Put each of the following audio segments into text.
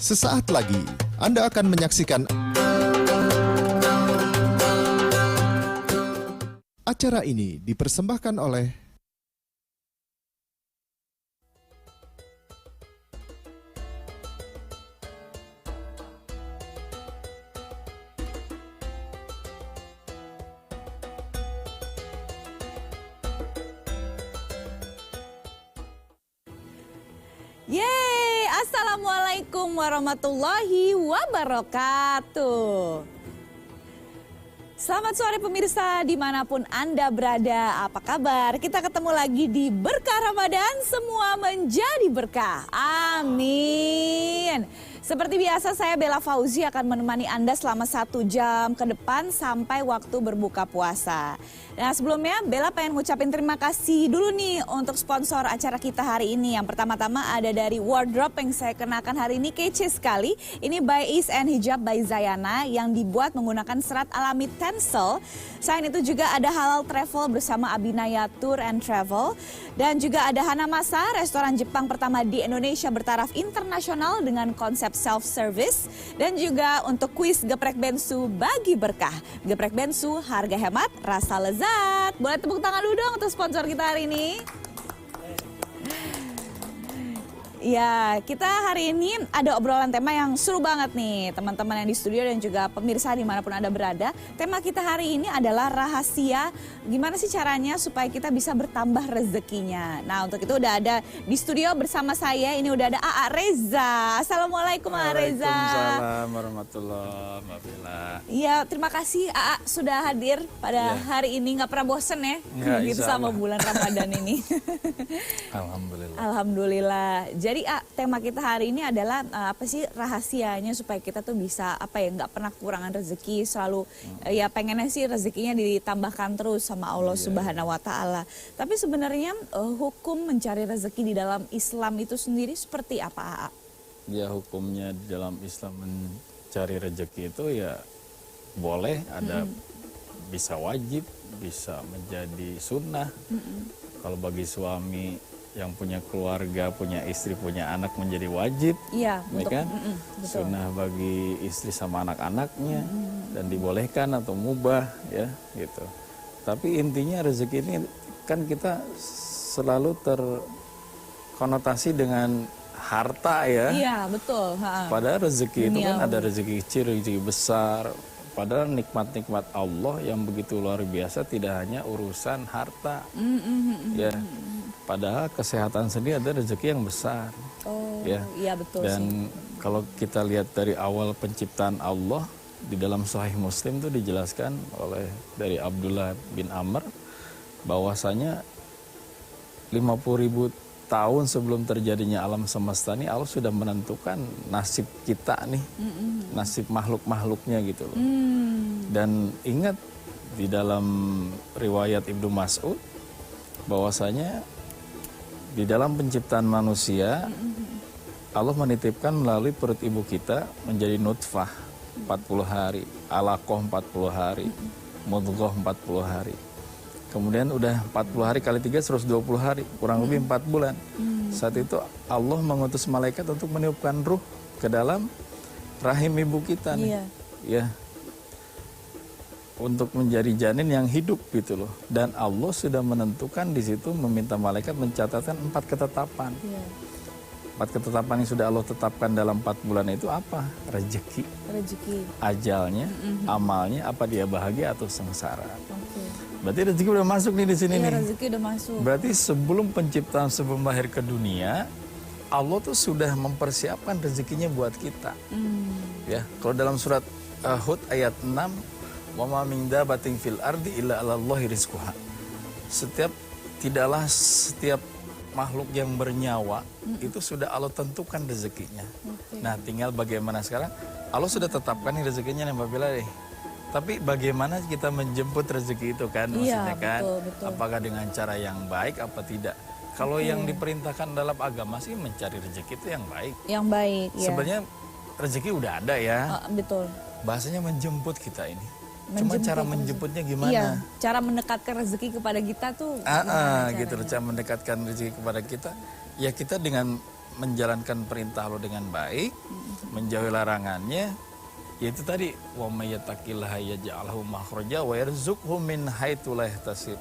Sesaat lagi Anda akan menyaksikan acara ini dipersembahkan oleh Yeay, Assalamualaikum warahmatullahi wabarakatuh. Selamat sore pemirsa dimanapun Anda berada, apa kabar? Kita ketemu lagi di Berkah Ramadan, semua menjadi berkah. Amin. Seperti biasa saya Bella Fauzi akan menemani Anda selama 1 jam ke depan sampai waktu berbuka puasa. Nah sebelumnya Bella pengen ngucapin terima kasih dulu nih untuk sponsor acara kita hari ini. Yang pertama-tama ada dari wardrobe yang saya kenakan hari ini, kece sekali. Ini by Is and Hijab by Zayana yang dibuat menggunakan serat alami tencel. Selain itu juga ada Halal Travel bersama Abinaya Tour and Travel. Dan juga ada Hanamasa, restoran Jepang pertama di Indonesia bertaraf internasional dengan konsep self-service. Dan juga untuk kuis geprek bensu bagi berkah. Geprek bensu harga hemat, rasa lezat. Boleh tepuk tangan dulu dong untuk sponsor kita hari ini. Ya, kita hari ini ada obrolan tema yang seru banget nih teman-teman yang di studio dan juga pemirsa dimanapun Anda berada. Tema kita hari ini adalah rahasia gimana sih caranya supaya kita bisa bertambah rezekinya. Nah untuk itu udah ada di studio bersama saya, ini udah ada Aa Reza. Assalamualaikum Aa Reza. Waalaikumsalam warahmatullahi wabarakatuh. Iya, terima kasih Aa sudah hadir pada hari ini, nggak pernah bosen ya gitu sama bulan Ramadan ini. Alhamdulillah. Alhamdulillah. Jadi tema kita hari ini adalah apa sih rahasianya supaya kita tuh bisa nggak pernah kekurangan rezeki, selalu ya pengennya sih rezekinya ditambahkan terus sama Allah Subhanahu wa taala. Tapi sebenarnya hukum mencari rezeki di dalam Islam itu sendiri seperti apa? Ya hukumnya di dalam Islam mencari rezeki itu ya boleh, ada bisa wajib, bisa menjadi sunnah. Kalau bagi suami yang punya keluarga, punya istri, punya anak menjadi wajib, iya, kan? Sunnah bagi istri sama anak-anaknya dan dibolehkan atau mubah, ya gitu. Tapi intinya rezeki ini kan kita selalu terkonotasi dengan harta ya. Iya betul. Padahal rezeki itu kan ada rezeki kecil, rezeki besar. Padahal nikmat-nikmat Allah yang begitu luar biasa tidak hanya urusan harta, ya. Padahal kesehatan sendiri ada rezeki yang besar. Oh, ya. Iya betul. Dan kalau kita lihat dari awal penciptaan Allah di dalam Sahih Muslim itu dijelaskan oleh dari Abdullah bin Amr bahwasanya 50.000 tahun sebelum terjadinya alam semesta ini Allah sudah menentukan nasib kita nih, nasib makhluk-makhluknya gitu loh. Dan ingat di dalam riwayat Ibnu Mas'ud bahwasanya di dalam penciptaan manusia Allah menitipkan melalui perut ibu kita menjadi nutfah 40 hari, alaqah 40 hari, mudghah 40 hari. Kemudian udah 40 hari kali 3 120 hari, kurang lebih 4 bulan. Saat itu Allah mengutus malaikat untuk meniupkan ruh ke dalam rahim ibu kita nih. Ya. Untuk menjadi janin yang hidup gitu loh. Dan Allah sudah menentukan di situ meminta malaikat mencatatkan 4 ketetapan. 4 ketetapan yang sudah Allah tetapkan dalam 4 bulan itu apa? Rezeki. Ajalnya, amalnya, apa dia bahagia atau sengsara. Berarti rezeki udah masuk nih di sini nih. Rezeki udah masuk. Berarti sebelum penciptaan, sebelum lahir ke dunia, Allah tuh sudah mempersiapkan rezekinya buat kita. Ya, kalau dalam surat Hud ayat 6, wa ma min dabatin fil ardi illa 'alallahi rizquha. Tidaklah setiap makhluk yang bernyawa itu sudah Allah tentukan rezekinya. Nah, tinggal bagaimana sekarang Allah sudah tetapkan nih rezekinya nih Mbak Bella deh. Tapi bagaimana kita menjemput rezeki itu kan, maksudnya kan, betul. Apakah dengan cara yang baik apa tidak? Kalau yang diperintahkan dalam agama sih mencari rezeki itu yang baik. Yang baik, ya. Sebenarnya rezeki udah ada ya. Betul. Bahasanya menjemput kita ini. Cuma cara menjemputnya gimana? Iya, cara mendekatkan rezeki kepada kita tuh gitu loh, cara mendekatkan rezeki kepada kita. Ya kita dengan menjalankan perintah Allah dengan baik, menjauhi larangannya, yaitu tadi wa may yattaqillaha yaj'alhu makhraja wa yarzuqhu min haitsu la yahtasib.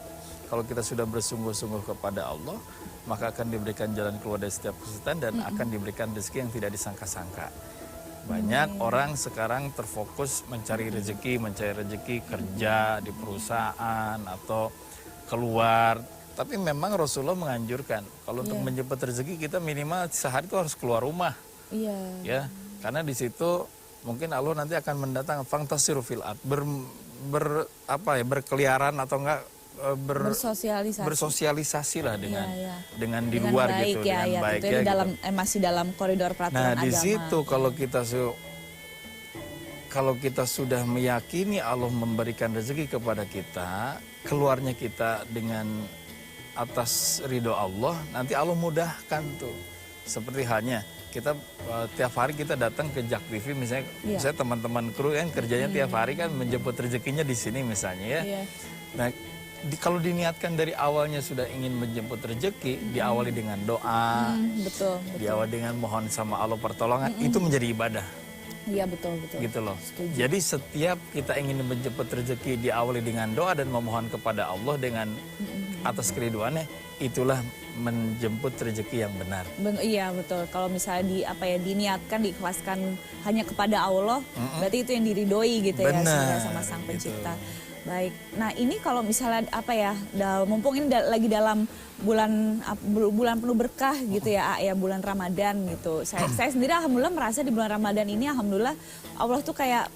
Kalau kita sudah bersungguh-sungguh kepada Allah, maka akan diberikan jalan keluar dari setiap kesulitan dan akan diberikan rezeki yang tidak disangka-sangka. Banyak orang sekarang terfokus mencari rezeki kerja di perusahaan atau keluar. Tapi memang Rasulullah menganjurkan kalau untuk menjemput rezeki kita minimal sehari itu harus keluar rumah. Iya. Ya, karena di situ mungkin Allah nanti akan mendatangkan fantasiru fil ard, berkeliaran atau enggak bersosialisasi lah dengan di luar baik, gitu dengan baik ya. Dalam masih dalam koridor peraturan agama. Nah, di situ kalau kita sudah meyakini Allah memberikan rezeki kepada kita, keluarnya kita dengan atas ridho Allah, nanti Allah mudahkan tuh. Seperti halnya kita tiap hari kita datang ke Jak TV misalnya, teman-teman kru kan kerjanya tiap hari kan menjemput rezekinya di sini misalnya ya. Nah, kalau diniatkan dari awalnya sudah ingin menjemput rezeki, diawali dengan doa, betul. diawali dengan mohon sama Allah pertolongan, itu menjadi ibadah. Iya betul. Gitu loh. Setuju. Jadi setiap kita ingin menjemput rezeki diawali dengan doa dan memohon kepada Allah dengan atas keriduannya, itulah menjemput rezeki yang benar. Iya betul. Kalau misalnya diniatkan, diikhlaskan hanya kepada Allah, berarti itu yang diridhoi gitu ya sama Sang Pencipta. Gitu. Baik. Nah ini kalau misalnya mumpung ini lagi dalam bulan penuh berkah gitu ya, bulan Ramadan gitu. Saya sendiri alhamdulillah merasa di bulan Ramadan ini alhamdulillah Allah tuh kayak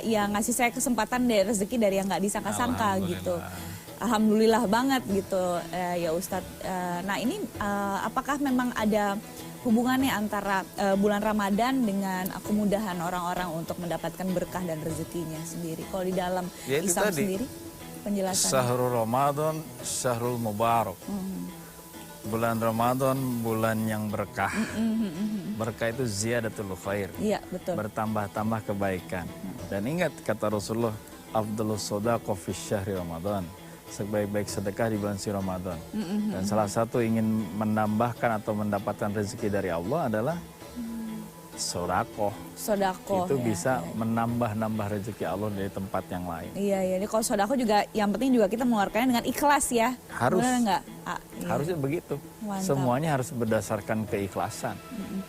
ngasih saya kesempatan dari rezeki dari yang nggak disangka-sangka gitu. Alhamdulillah banget gitu ya Ustadz. Nah ini apakah memang ada hubungannya antara bulan Ramadan dengan kemudahan orang-orang untuk mendapatkan berkah dan rezekinya sendiri? Kalau di dalam Islam sendiri penjelasannya. Syahrul Ramadan, Syahrul Mubarak. Bulan Ramadan, bulan yang berkah. Berkah itu ziyadatul khair. Iya, betul. Bertambah-tambah kebaikan. Dan ingat kata Rasulullah, afdhalus shadaqah fi syahri Ramadan. Sebaik-baik sedekah di bulan suci Ramadan. Dan salah satu ingin menambahkan atau mendapatkan rezeki dari Allah adalah sodakoh. Itu bisa menambah-nambah rezeki Allah dari tempat yang lain. Iya. Ini kalau sodakoh juga yang penting juga kita mengeluarkannya dengan ikhlas ya. Harus. Benar enggak? Harusnya begitu. Mantap. Semuanya harus berdasarkan keikhlasan.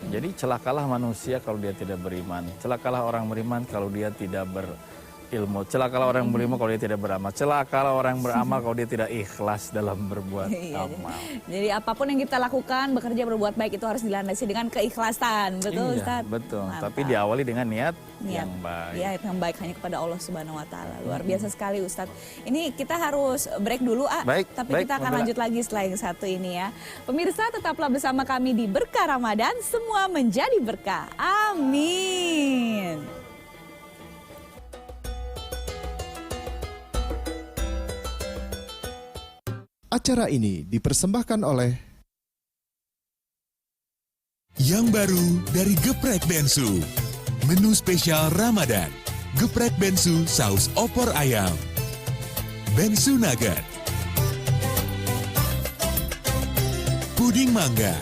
Jadi celakalah manusia kalau dia tidak beriman. Celakalah orang beriman kalau dia tidak berilmu. Celakalah orang beriman kalau dia tidak beramal. Celakalah orang beramal kalau dia tidak ikhlas dalam berbuat amal. Jadi apapun yang kita lakukan, bekerja berbuat baik itu harus dilandasi dengan keikhlasan. Betul Ustaz? Betul. Mantap. Tapi diawali dengan niat yang baik. Niat yang baik hanya kepada Allah Subhanahu wa taala. Luar biasa sekali Ustaz. Ini kita harus break dulu, tapi kita akan lanjut lagi setelah yang satu ini ya. Pemirsa tetaplah bersama kami di Berkah Ramadan, semua menjadi berkah. Amin. Acara ini dipersembahkan oleh Yang baru dari Geprek Bensu. Menu spesial Ramadan. Geprek Bensu saus opor ayam. Bensu Nugget. Puding mangga.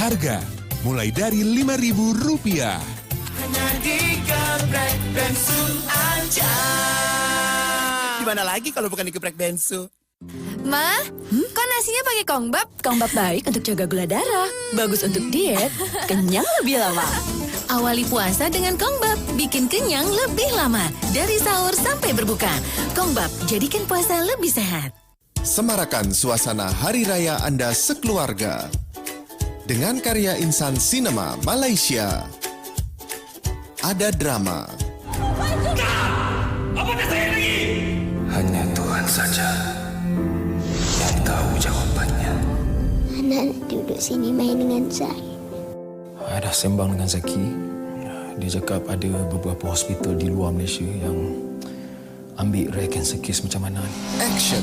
Harga mulai dari Rp5.000. Hanya di Geprek Bensu aja. Di mana lagi kalau bukan di Geprek Bensu? Ma, kok nasinya pakai kongbap? Kongbap baik untuk jaga gula darah, bagus untuk diet, kenyang lebih lama. Awali puasa dengan kongbap, bikin kenyang lebih lama. Dari sahur sampai berbuka. Kongbap, jadikan puasa lebih sehat. Semarakan suasana Hari Raya Anda sekeluarga dengan karya insan sinema Malaysia. Ada drama. Apa saya lagi? Hanya Tuhan saja yang tahu jawabannya. Anak duduk sini main dengan saya. Saya dah sembang dengan Zaki. Dia cakap ada beberapa hospital di luar Malaysia yang ambil rare cancer case macam mana ni. Action.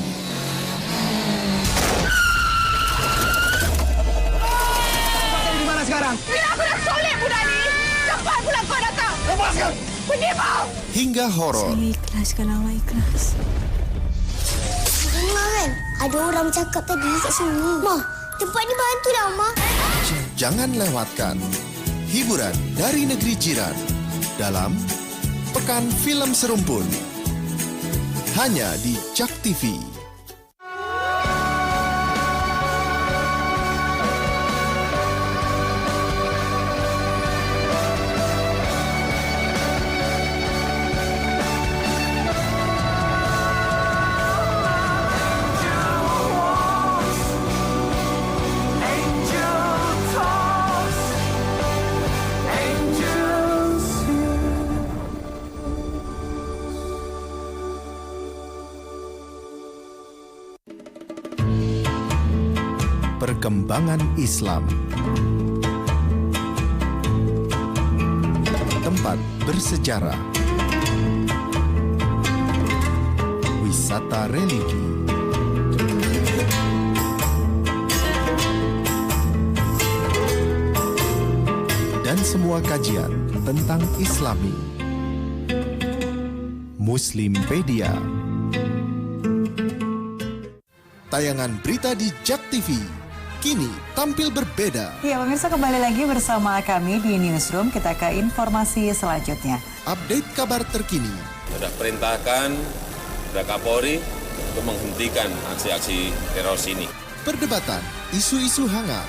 Di mana sekarang? Bila aku dah solek budak ni. Cepat pula kau datang. Lepaskan! Pergi kau. Hingga horor. Ikhlas kalau awak ikhlas. Bunga kan? Ada orang cakap tadi kat sini. Ma, tempat ni bantu dah, Ma. Jangan lewatkan hiburan dari negeri jiran dalam Pekan Film Serumpun. Hanya di Jak TV. Perkembangan Islam. Tempat bersejarah. Wisata religi. Dan semua kajian tentang Islami. Muslimpedia. Tayangan berita di Jak TV kini tampil berbeda. Ya, pemirsa, kembali lagi bersama kami di Newsroom. Kita ke informasi selanjutnya. Update kabar terkini. Sudah perintahkan kepada Kapolri untuk menghentikan aksi-aksi teror ini. Perdebatan, isu-isu hangat.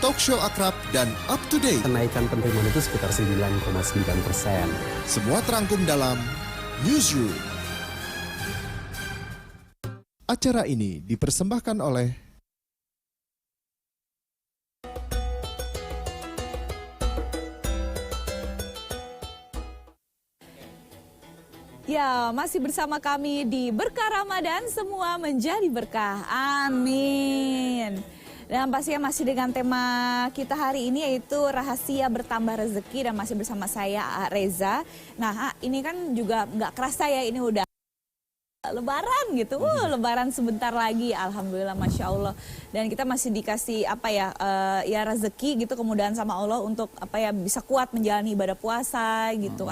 Talk show akrab dan up to date. Kenaikan penerimaan itu sekitar 9,9%. Semua terangkum dalam Newsroom. Acara ini dipersembahkan oleh Ya, masih bersama kami di Berkah Ramadan, semua menjadi berkah. Amin. Dan pastinya masih dengan tema kita hari ini yaitu rahasia bertambah rezeki, dan masih bersama saya Reza. Nah, ini kan juga nggak kerasa ya, ini udah Lebaran gitu, Lebaran sebentar lagi, alhamdulillah, masya Allah. Dan kita masih dikasih ya rezeki gitu, kemudahan sama Allah untuk bisa kuat menjalani ibadah puasa gitu.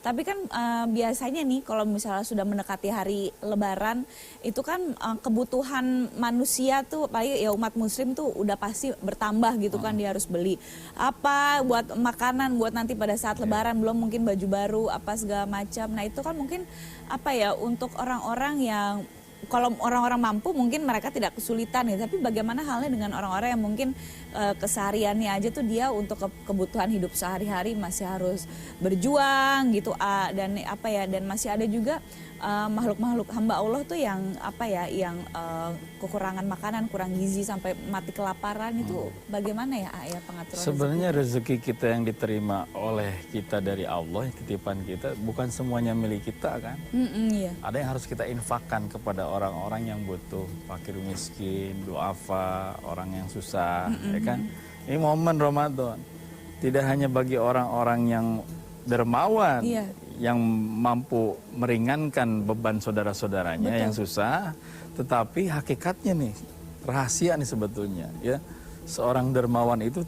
Tapi kan biasanya nih kalau misalnya sudah mendekati hari Lebaran itu kan kebutuhan manusia tuh, apalagi ya umat Muslim tuh udah pasti bertambah gitu kan, dia harus beli apa buat makanan buat nanti pada saat Lebaran, belum mungkin baju baru apa segala macam. Nah itu kan mungkin untuk orang-orang yang kalau orang-orang mampu mungkin mereka tidak kesulitan ya, tapi bagaimana halnya dengan orang-orang yang mungkin kesehariannya aja tuh dia untuk kebutuhan hidup sehari-hari masih harus berjuang gitu, dan dan masih ada juga makhluk-makhluk hamba Allah tuh yang kekurangan makanan, kurang gizi sampai mati kelaparan. Itu bagaimana ya pengaturan sebenarnya rezeki kita yang diterima oleh kita dari Allah, titipan kita, bukan semuanya milik kita kan. Iya. Ada yang harus kita infakkan kepada orang-orang yang butuh, fakir miskin, duafa, orang yang susah, ya kan. Ini momen Ramadan tidak hanya bagi orang-orang yang dermawan, yang mampu meringankan beban saudara-saudaranya yang susah, tetapi hakikatnya nih, rahasia nih sebetulnya ya, seorang dermawan itu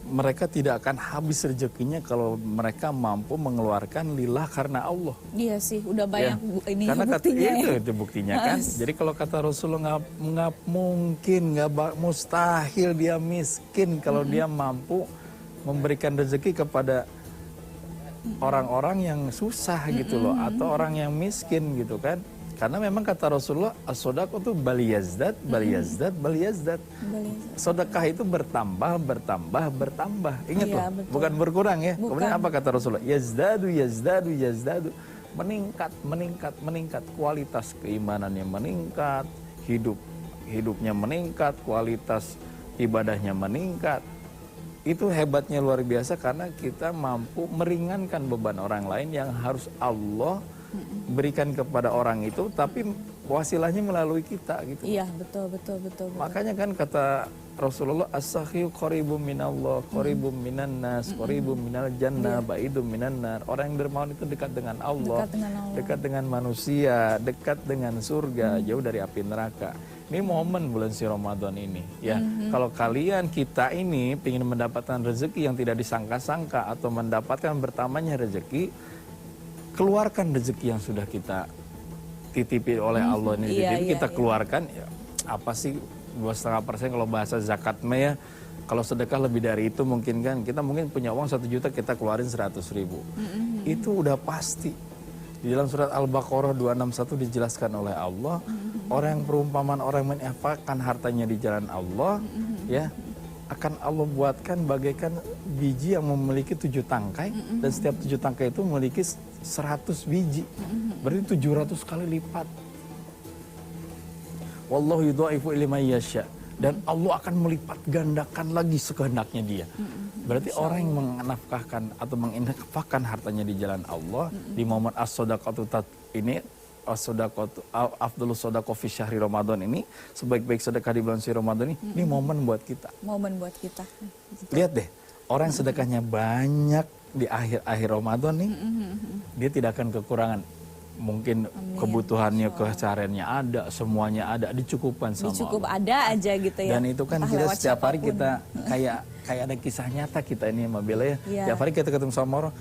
mereka tidak akan habis rezekinya kalau mereka mampu mengeluarkan lillah karena Allah. Iya sih, udah banyak ini karena buktinya. Itu buktinya kan. Jadi kalau kata Rasulullah nggak mungkin, mustahil dia miskin kalau dia mampu memberikan rezeki kepada orang-orang yang susah gitu loh, atau orang yang miskin gitu kan. Karena memang kata Rasulullah, as-sodaqah itu baliyazdat, baliyazdat, baliyazdat. Sedekah itu bertambah, bertambah, bertambah. Ingat loh, bukan berkurang ya. Kemudian apa kata Rasulullah? Yazdadu, yazdadu, yazdadu. Meningkat, meningkat, meningkat. Kualitas keimanannya meningkat, hidupnya meningkat, kualitas ibadahnya meningkat. Itu hebatnya luar biasa karena kita mampu meringankan beban orang lain yang harus Allah berikan kepada orang itu, tapi wasilahnya melalui kita gitu. Iya, betul. Makanya kan kata Rasulullah, as-sakhiyu qaribum minallah, qaribum minan nas, qaribum minal jannah, ba'idum minan nar. Orang yang dermawan itu dekat dengan Allah, dekat dengan manusia, dekat dengan surga, jauh dari api neraka. Ini momen bulan si Ramadan ini ya. Kalau kalian kita ini ingin mendapatkan rezeki yang tidak disangka-sangka atau mendapatkan bertambahnya rezeki, keluarkan rezeki yang sudah kita dititipi oleh Allah ini. Iya, Jadi iya, kita iya. keluarkan ya, apa sih 2,5% kalau bahasa zakat mah ya. Kalau sedekah lebih dari itu mungkin kan kita mungkin punya uang 1 juta kita keluarin 100.000. Itu udah pasti. Di dalam surat Al-Baqarah 261 dijelaskan oleh Allah, orang yang perumpamaan orang yang menginfakkan hartanya di jalan Allah, ya akan Allah buatkan bagaikan biji yang memiliki 7 tangkai dan setiap 7 tangkai itu memiliki 100 biji. Berarti 700 kali lipat. Wallahu yudha'ifu liman yasha. Dan Allah akan melipat gandakan lagi sekehendaknya dia. Berarti orang yang menafkahkan atau menginfakkan hartanya di jalan Allah di momen as-shadaqatu ini, as-shadaqatu afdhalus shadaqah fi syahri Ramadan ini, sebaik-baik sedekah di bulan suci Ramadan ini momen buat kita. Momen buat kita. Lihat deh, orang yang sedekahnya banyak di akhir-akhir Ramadan nih, dia tidak akan kekurangan. Mungkin kebutuhannya, kesehariannya ada, semuanya ada, dicukupkan sama Dicukup Allah. ada aja gitu ya. Dan itu kan Entah kita lewat setiap hari siapapun. kita kayak ada kisah nyata kita ini sama Bella ya. Iya. Setiap hari kita ketemu sama orang,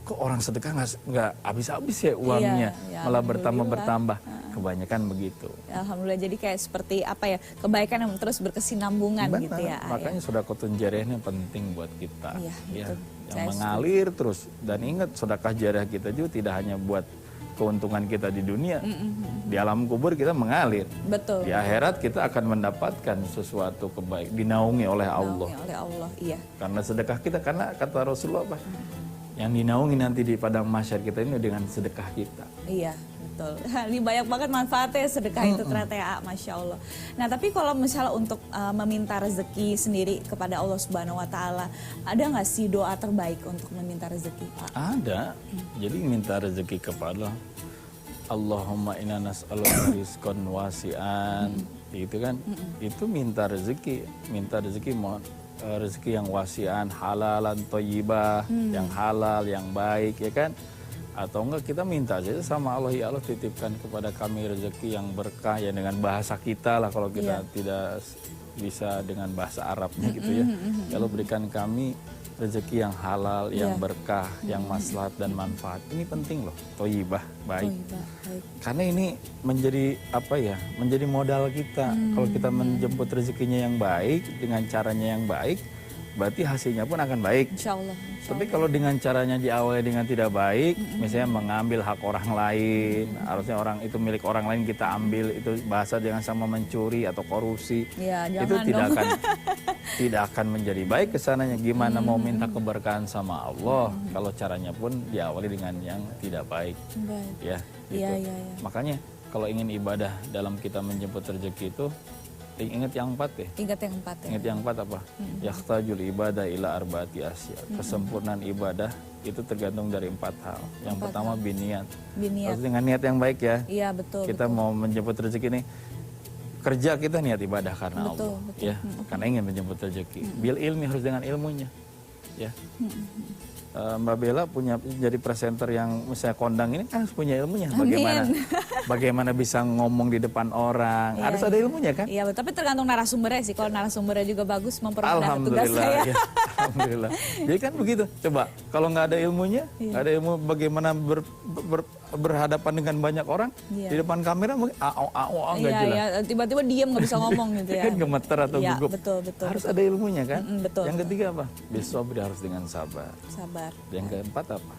kok orang sedekah nggak habis-habis ya uangnya, Iya, malah alhamdulillah. bertambah. Kebanyakan begitu. Alhamdulillah, jadi kayak seperti apa ya, kebaikan yang terus berkesinambungan gitu ya. Makanya sedekahun jariyahnya penting buat kita. Iya, ya. betul. Yang Saya mengalir terus. Dan ingat sedekah jariyah kita juga tidak hanya buat keuntungan kita di dunia. Di alam kubur kita mengalir. Betul. Di akhirat kita akan mendapatkan sesuatu kebaikan, dinaungi oleh Allah. Dinaungi oleh Allah, iya. Karena sedekah kita, karena kata Rasulullah apa? Yang dinaungi nanti di padang mahsyar kita ini dengan sedekah kita. Iya, betul. Ini banyak banget manfaatnya sedekah itu ternyata ya, Masya Allah. Nah tapi kalau misalnya untuk meminta rezeki sendiri kepada Allah Subhanahu Wa Taala, ada nggak sih doa terbaik untuk meminta rezeki, Pak? Ada. Jadi minta rezeki kepada Allahumma inna nas'aluka rizqan wasi'an. Itu kan, itu minta rezeki mohon rezeki yang wasi'an, halalan thayyibah, yang halal, yang baik ya kan. Atau enggak kita minta aja sama Allah, ya Allah titipkan kepada kami rezeki yang berkah ya dengan bahasa kita lah kalau kita tidak bisa dengan bahasa Arabnya gitu ya. Ya Allah berikan kami rezeki yang halal, yang berkah, yang maslahat dan manfaat. Ini penting loh, thayyibah, baik. Karena ini menjadi apa ya? Menjadi modal kita. Kalau kita menjemput rezekinya yang baik dengan caranya yang baik, berarti hasilnya pun akan baik. Insya Allah. Tapi kalau dengan caranya diawali dengan tidak baik, misalnya mengambil hak orang lain, harusnya orang itu milik orang lain kita ambil, itu bahasa jangan sama mencuri atau korupsi, Ya, itu jangan tidak akan menjadi baik kesananya. Gimana mau minta keberkahan sama Allah kalau caranya pun diawali dengan yang tidak baik, ya. Gitu. Iya. Makanya kalau ingin ibadah dalam kita menjemput rezeki itu ingat yang 4 deh. Ingat yang 4 ya. Ingat yang 4 apa? Yahtajul ibadah ila arba'ati asya. Kesempurnaan ibadah itu tergantung dari 4 hal. Yang pertama biniat. Harus dengan niat yang baik ya. Iya betul. Kita mau menjemput rezeki ini, kerja kita niat ibadah karena Allah. Ya, karena ingin menjemput rezeki. Bil ilmi, harus dengan ilmunya. Ya. Mbak Bella punya jadi presenter yang misalnya kondang ini kan harus punya ilmunya. Bagaimana bisa ngomong di depan orang, harus ada ilmunya kan? Iya, tapi tergantung narasumbernya sih. Kalau narasumbernya juga bagus mempermudah tugas saya. Ya, alhamdulillah. Jadi kan begitu. Coba kalau nggak ada ilmunya, nggak ada ilmu bagaimana berhadapan dengan banyak orang di depan kamera mungkin nggak jelas. Iya, tiba-tiba diam nggak bisa ngomong gitu ya. Kan gemeter atau gugup. Betul. Harus ada ilmunya kan? Betul. Yang ketiga apa? Bisobri, harus dengan sabar. Yang keempat apa?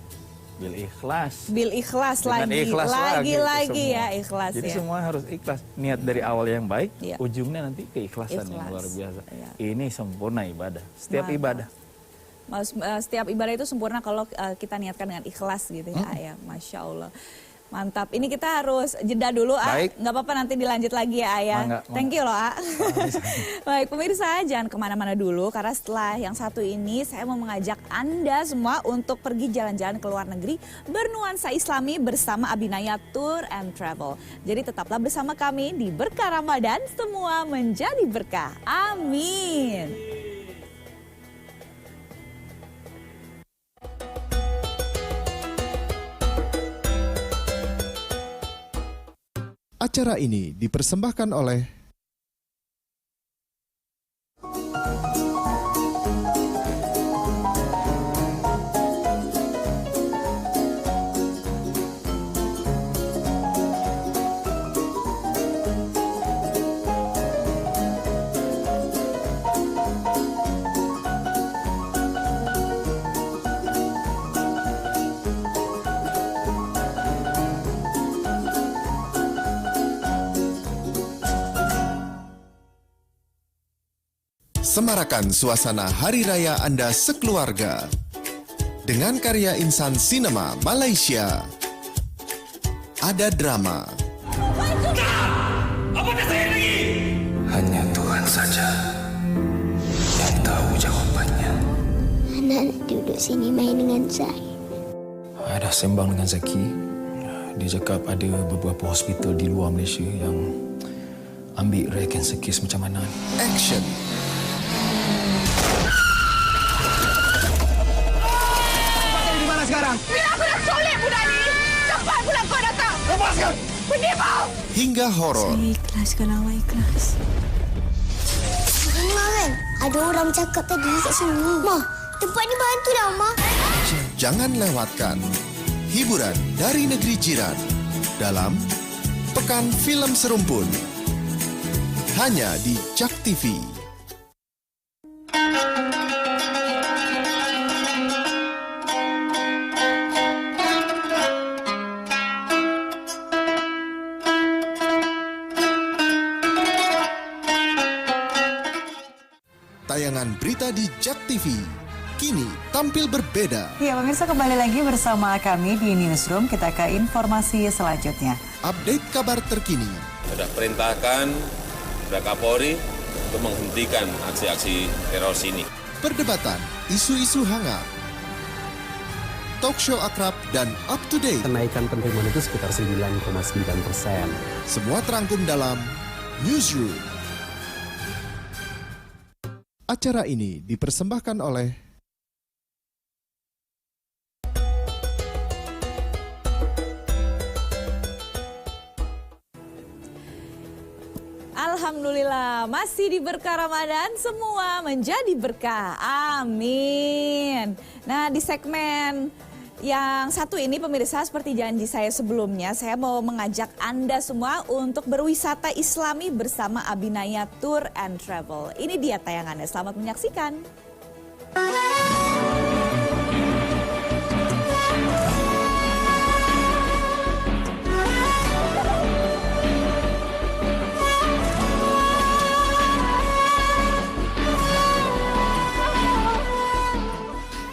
Bil ikhlas. Bil ikhlas dengan lagi. Ikhlas lagi semua. ya ikhlas. Jadi ya. semua harus ikhlas. Niat dari awal yang baik, ujungnya nanti keikhlasan yang luar biasa. Ini sempurna ibadah. Setiap ibadah. Setiap ibadah itu sempurna kalau kita niatkan dengan ikhlas gitu ya. Masya Allah. Mantap. Ini kita harus jeda dulu, Baik. nggak apa-apa nanti dilanjut lagi ya, Ayah. Thank you loh, Baik, pemirsa jangan kemana-mana dulu karena setelah yang satu ini saya mau mengajak Anda semua untuk pergi jalan-jalan ke luar negeri bernuansa Islami bersama Abinaya Tour and Travel. Jadi tetaplah bersama kami di Berkah Ramadan, semua menjadi berkah. Amin. Acara ini dipersembahkan oleh Semarakan suasana hari raya Anda sekeluarga dengan karya insan sinema Malaysia. Ada drama, Hanya Tuhan saja yang tahu jawabannya. Anak duduk sini main dengan saya. Dah sembang dengan Zaki. Dia cakap ada beberapa hospital di luar Malaysia yang ambil rare cancer case macam mana. action, Di mana sekarang? Bila aku dah solek budak ni, cepat pula kau datang. Lepaskan! Penipu! hingga horor. Ikhlas kalau awak ikhlas. Dengar kan? Ada orang cakap tadi kat sini. Ma, tempat ni bantu dah, Ma. Jangan lewatkan hiburan dari negeri jiran dalam Pekan Film Serumpun. Hanya di Jak TV. Tayangan berita di Jak TV kini tampil berbeda. Ya, pemirsa, kembali lagi bersama kami di Newsroom. Kita ke informasi selanjutnya. Update kabar terkini, Sudah perintahkan kepada Kapolri untuk menghentikan aksi-aksi teroris ini. perdebatan, isu-isu hangat, talk show akrab dan up to date. Kenaikan penerimaan itu sekitar 9,9%. Semua terangkum dalam Newsroom. Acara ini dipersembahkan oleh Alhamdulillah, masih di berkah Ramadan, semua menjadi berkah. Amin. Nah, di segmen yang satu ini pemirsa, seperti janji saya sebelumnya, saya mau mengajak Anda semua untuk berwisata Islami bersama Abinaya Tour and Travel. Ini dia tayangannya, selamat menyaksikan.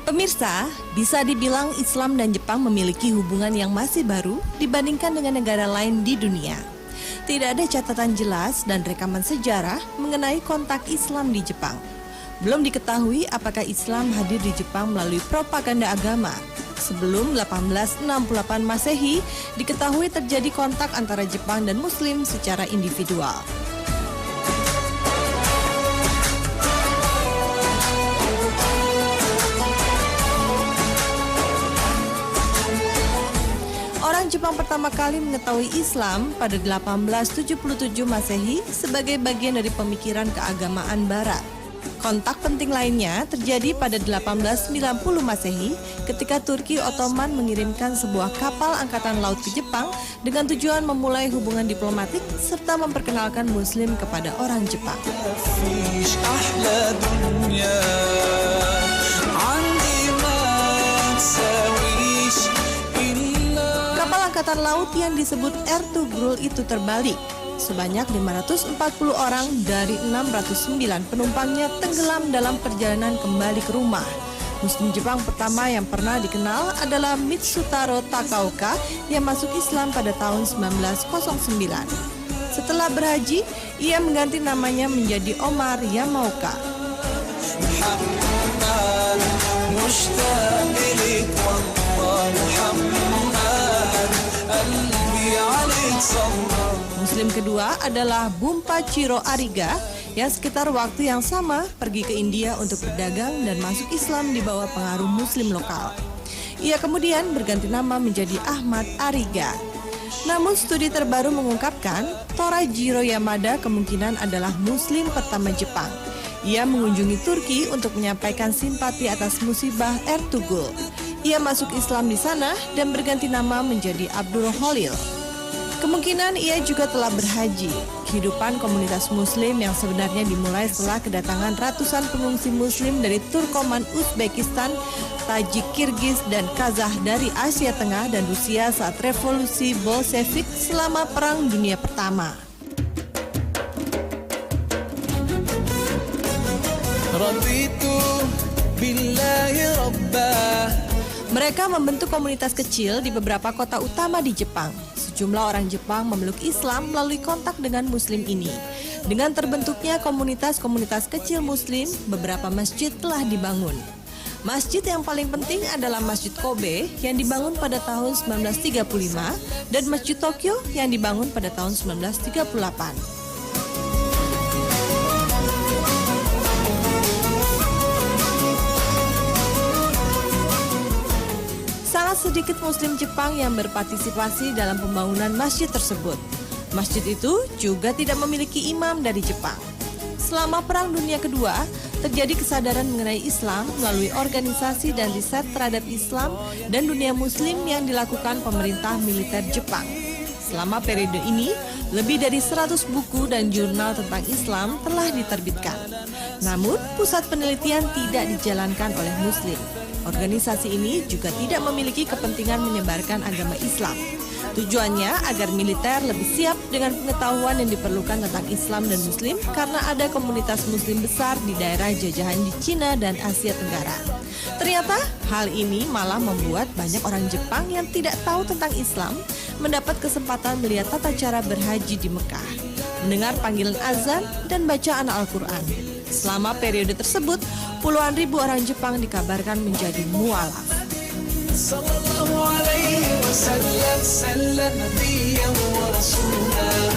Pemirsa, bisa dibilang Islam dan Jepang memiliki hubungan yang masih baru dibandingkan dengan negara lain di dunia. Tidak ada catatan jelas dan rekaman sejarah mengenai kontak Islam di Jepang. Belum diketahui apakah Islam hadir di Jepang melalui propaganda agama. Sebelum 1868 Masehi, diketahui terjadi kontak antara Jepang dan Muslim secara individual. Orang Jepang pertama kali mengetahui Islam pada 1877 Masehi sebagai bagian dari pemikiran keagamaan Barat. Kontak penting lainnya terjadi pada 1890 Masehi ketika Turki Ottoman mengirimkan sebuah kapal angkatan laut ke Jepang dengan tujuan memulai hubungan diplomatik serta memperkenalkan Muslim kepada orang Jepang. Kapal angkatan laut yang disebut Ertugrul itu terbalik. Sebanyak 540 orang dari 609 penumpangnya tenggelam dalam perjalanan kembali ke rumah. Muslim Jepang pertama yang pernah dikenal adalah Mitsutaro Takaoka yang masuk Islam pada tahun 1909. Setelah berhaji, ia mengganti namanya menjadi Omar Yamaoka. Muslim kedua adalah Bumpachiro Ariga yang sekitar waktu yang sama pergi ke India untuk berdagang dan masuk Islam di bawah pengaruh Muslim lokal. Ia kemudian berganti nama menjadi Ahmad Ariga. Namun studi terbaru mengungkapkan Torajiro Yamada kemungkinan adalah Muslim pertama Jepang. Ia mengunjungi Turki untuk menyampaikan simpati atas musibah Ertugrul. Ia masuk Islam di sana dan berganti nama menjadi Abdul Khalil. Kemungkinan ia juga telah berhaji. Kehidupan komunitas Muslim yang sebenarnya dimulai setelah kedatangan ratusan pengungsi Muslim dari Turkoman, Uzbekistan, Tajik, Kirgiz, dan Kazakh dari Asia Tengah dan Rusia saat revolusi Bolshevik selama Perang Dunia Pertama. Raditu billahi rabbah. Mereka membentuk komunitas kecil di beberapa kota utama di Jepang. Sejumlah orang Jepang memeluk Islam melalui kontak dengan Muslim ini. Dengan terbentuknya komunitas-komunitas kecil Muslim, beberapa masjid telah dibangun. Masjid yang paling penting adalah Masjid Kobe yang dibangun pada tahun 1935 dan Masjid Tokyo yang dibangun pada tahun 1938. Sangat sedikit Muslim Jepang yang berpartisipasi dalam pembangunan masjid tersebut. Masjid itu juga tidak memiliki imam dari Jepang. Selama Perang Dunia Kedua, terjadi kesadaran mengenai Islam melalui organisasi dan riset terhadap Islam dan dunia Muslim yang dilakukan pemerintah militer Jepang. Selama periode ini, lebih dari 100 buku dan jurnal tentang Islam telah diterbitkan. Namun, pusat penelitian tidak dijalankan oleh Muslim. Organisasi ini juga tidak memiliki kepentingan menyebarkan agama Islam. Tujuannya agar militer lebih siap dengan pengetahuan yang diperlukan tentang Islam dan Muslim karena ada komunitas Muslim besar di daerah jajahan di Cina dan Asia Tenggara. Ternyata hal ini malah membuat banyak orang Jepang yang tidak tahu tentang Islam mendapat kesempatan melihat tata cara berhaji di Mekah, mendengar panggilan azan dan bacaan Al-Quran. Selama periode tersebut, puluhan ribu orang Jepang dikabarkan menjadi mualaf. Sallallahu alaihi wasallam, sallam nabiyyan wa rasulah.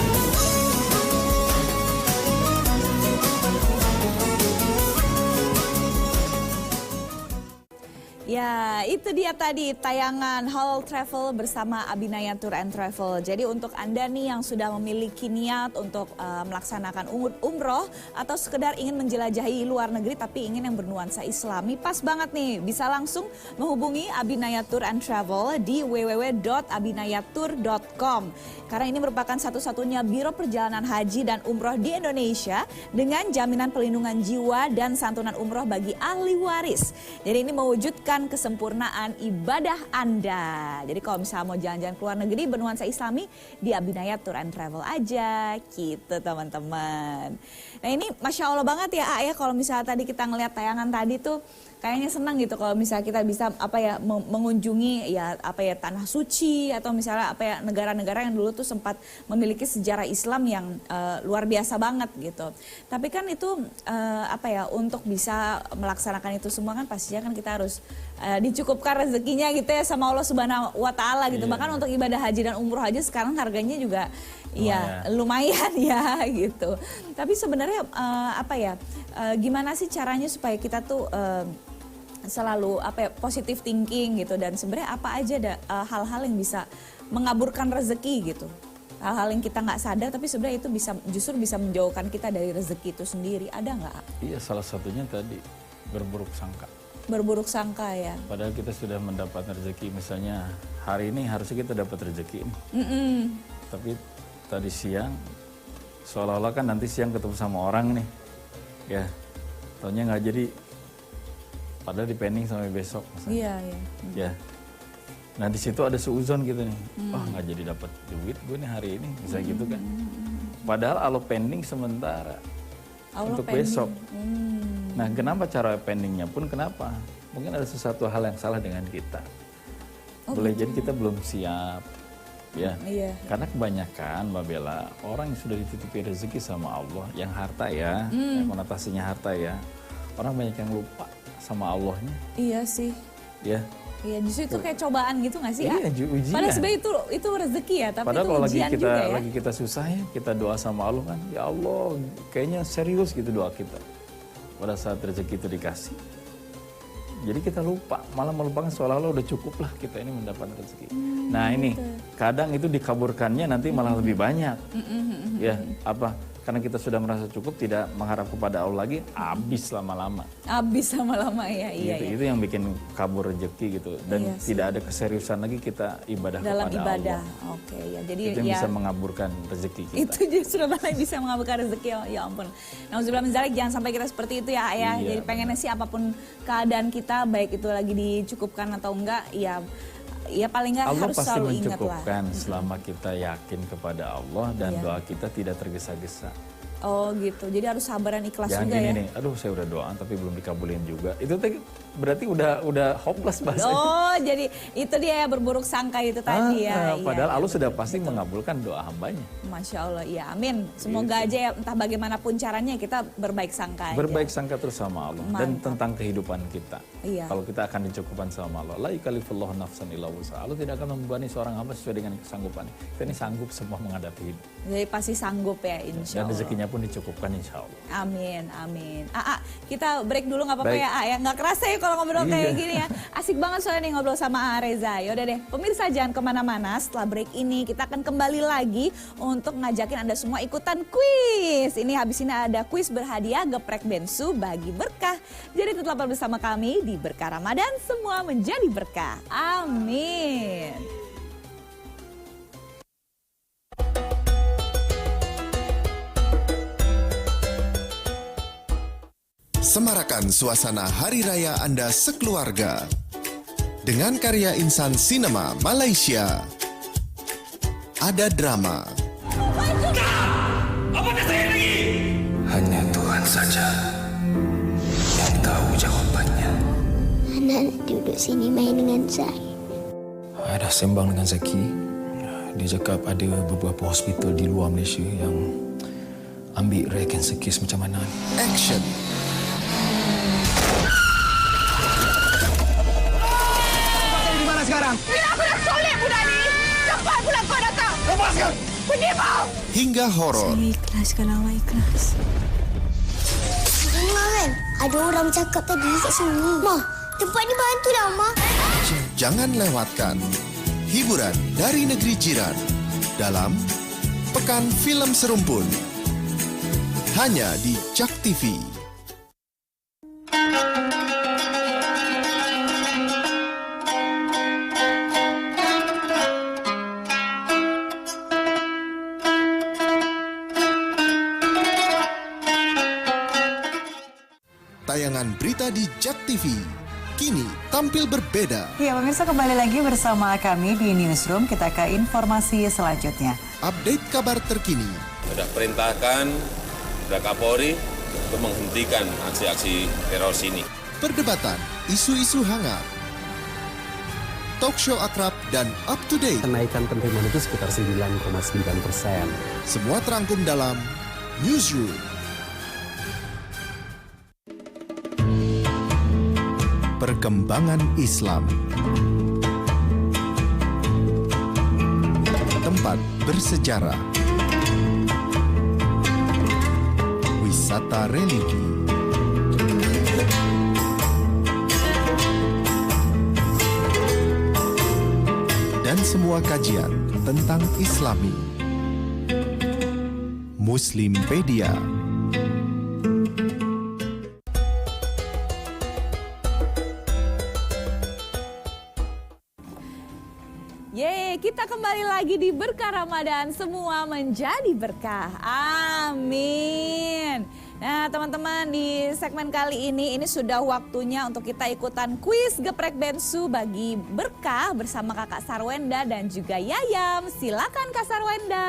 Ya, itu dia tadi tayangan Hall Travel bersama Abinaya Tour and Travel. Jadi untuk Anda nih yang sudah memiliki niat untuk melaksanakan umroh atau sekedar ingin menjelajahi luar negeri tapi ingin yang bernuansa Islami, pas banget nih. Bisa langsung menghubungi Abinaya Tour and Travel di www.abinayatur.com. Karena ini merupakan satu-satunya biro perjalanan haji dan umroh di Indonesia dengan jaminan pelindungan jiwa dan santunan umroh bagi ahli waris. Jadi ini mewujudkan kesempurnaan ibadah Anda. Jadi kalau misalnya mau jalan-jalan ke luar negeri bernuansa Islami, di Abinaya Tour and Travel aja gitu teman-teman. Nah ini Masya Allah banget ya ya kalau misalnya tadi kita ngelihat tayangan tadi tuh kayaknya senang gitu kalau misalnya kita bisa mengunjungi tanah suci atau misalnya negara-negara yang dulu tuh sempat memiliki sejarah Islam yang luar biasa banget gitu. Tapi kan itu untuk bisa melaksanakan itu semua kan pastinya kan kita harus dicukupkan rezekinya gitu ya sama Allah Subhanahu wa taala gitu. Bahkan untuk ibadah haji dan umroh aja sekarang harganya juga lumayan ya gitu. Tapi sebenarnya gimana sih caranya supaya kita tuh selalu positive thinking gitu dan sebenarnya apa aja hal-hal yang bisa mengaburkan rezeki gitu. Hal-hal yang kita nggak sadar tapi sebenarnya itu justru bisa menjauhkan kita dari rezeki itu sendiri. Ada nggak? Iya, salah satunya tadi berburuk sangka. Berburuk sangka ya. Padahal kita sudah mendapat rezeki, misalnya hari ini harusnya kita dapat rezeki ini. Tapi tadi siang seolah-olah kan nanti siang ketemu sama orang nih, ya, taunya nggak jadi. Padahal di pending sampai besok. Iya, iya. Ya. Nah di situ ada seuzon gitu nih, nggak jadi dapat duit gue nih hari ini, bisa gitu kan. Padahal Allah pending sementara untuk pending. Besok. Nah kenapa cara pendingnya pun kenapa? Mungkin ada sesuatu hal yang salah dengan kita. Boleh jadi kita belum siap. Ya, karena kebanyakan Mbak Bella, orang yang sudah dititipi rezeki sama Allah, yang harta ya, yang konotasinya harta ya, orang banyak yang lupa sama Allahnya. Iya sih. Ya. Iya, justru itu kayak cobaan gitu nggak sih? Iya, ujian. Padahal sebenarnya itu rezeki ya, tapi padahal itu kalau ujian juga ya. Lagi kita susah ya, kita doa sama Allah kan, ya Allah, kayaknya serius gitu doa kita. Pada saat rezeki itu dikasih. Jadi kita lupa, malah melupakan seolah-olah udah cukup lah kita ini mendapat rezeki. Nah ini, kadang itu dikaburkannya nanti malah lebih banyak. Ya, apa? Karena kita sudah merasa cukup, tidak mengharap kepada Allah lagi, habis lama-lama. Habis lama-lama ya, iya. Gitu, itu yang bikin kabur rezeki gitu. Dan tidak ada keseriusan lagi kita ibadah dalam kepada ibadah. Allah. Oke, ya. Jadi itu yang bisa mengaburkan rezeki kita. Itu justru malah bisa mengaburkan rezeki, ya ampun. Nauzubillah min dzalik, jangan sampai kita seperti itu ya, Ayah. Jadi pengennya sih apapun keadaan kita, baik itu lagi dicukupkan atau enggak, ya paling nggak harus selalu ingat lah. Allah pasti mencukupkan selama kita yakin kepada Allah dan doa kita tidak tergesa-gesa. Oh gitu, jadi harus sabar dan ikhlas Jangan juga gini ya. nih, aduh saya udah doa tapi belum dikabulin juga. Itu berarti udah hopeless bahasanya. Oh, jadi itu dia ya, berburuk sangka itu tadi ya. Padahal iya, Allah sudah pasti mengabulkan doa hambanya. Masya Allah, ya amin. Semoga aja ya, entah bagaimanapun caranya kita berbaik sangka aja. Berbaik sangka terus sama Allah. Dan Mantap. tentang kehidupan kita. Iya. Kalau kita akan dicukupkan sama Allah. La yukallifullahu nafsan illa wus'aha. Allah tidak akan membebani seorang hamba sesuai dengan kesanggupannya. Kita ini sanggup semua menghadapi hidup. Jadi pasti sanggup ya, insya Dan Allah. rezekinya pun dicukupkan insya Allah. Amin, amin. Kita break dulu nggak apa-apa Baik. ya, Nggak kerasa ya kalau ngobrol kayak Iya. gini ya. Asik banget soalnya nih ngobrol sama Reza. Yaudah deh, pemirsa jangan kemana-mana. Setelah break ini kita akan kembali lagi untuk ngajakin Anda semua ikutan kuis. Ini habis ini ada kuis berhadiah geprek bensu bagi berkah. Jadi tetaplah bersama kami di Berkah Ramadan, semua menjadi berkah. Amin. Semarakan suasana hari raya Anda sekeluarga dengan karya insan sinema Malaysia. Ada drama, Hanya Tuhan saja yang tahu jawabannya. Anak duduk sini main dengan saya. Dah sembang dengan Zaki. Dia cakap ada beberapa hospital di luar Malaysia yang ambil rare cancer case macam mana ni. action, Di mana sekarang? Bila aku dah solek budak ni. Cepat pula kau datang. Lepaskan! Pergi kau. hingga horor. Ikhlas kalau awak ikhlas. Dengar kan? Ada orang cakap tadi kat sini. Mah, tempat ni bantu dah, Mah. Jangan lewatkan hiburan dari negeri jiran dalam Pekan Film Serumpun. Hanya di Jak TV. Tayangan berita di Jak TV kini tampil berbeda. Ya pemirsa, kembali lagi bersama kami di Newsroom. Kita ke informasi selanjutnya. Update kabar terkini, Sudah perintahkan kepada Kapolri untuk menghentikan aksi-aksi teror sini. perdebatan, isu-isu hangat, talk show akrab dan up to date. Kenaikan penerimaan itu sekitar 9,9%. Semua terangkum dalam Newsroom. Perkembangan Islam. Tempat bersejarah. Wisata religi. Dan semua kajian tentang Islami. Muslimpedia. Yeay, kita kembali lagi di Berkah Ramadan, semua menjadi berkah. Amin. Nah teman-teman, di segmen kali ini sudah waktunya untuk kita ikutan kuis geprek bensu bagi berkah bersama Kakak Sarwenda dan juga Yayam. Silakan Kak Sarwenda.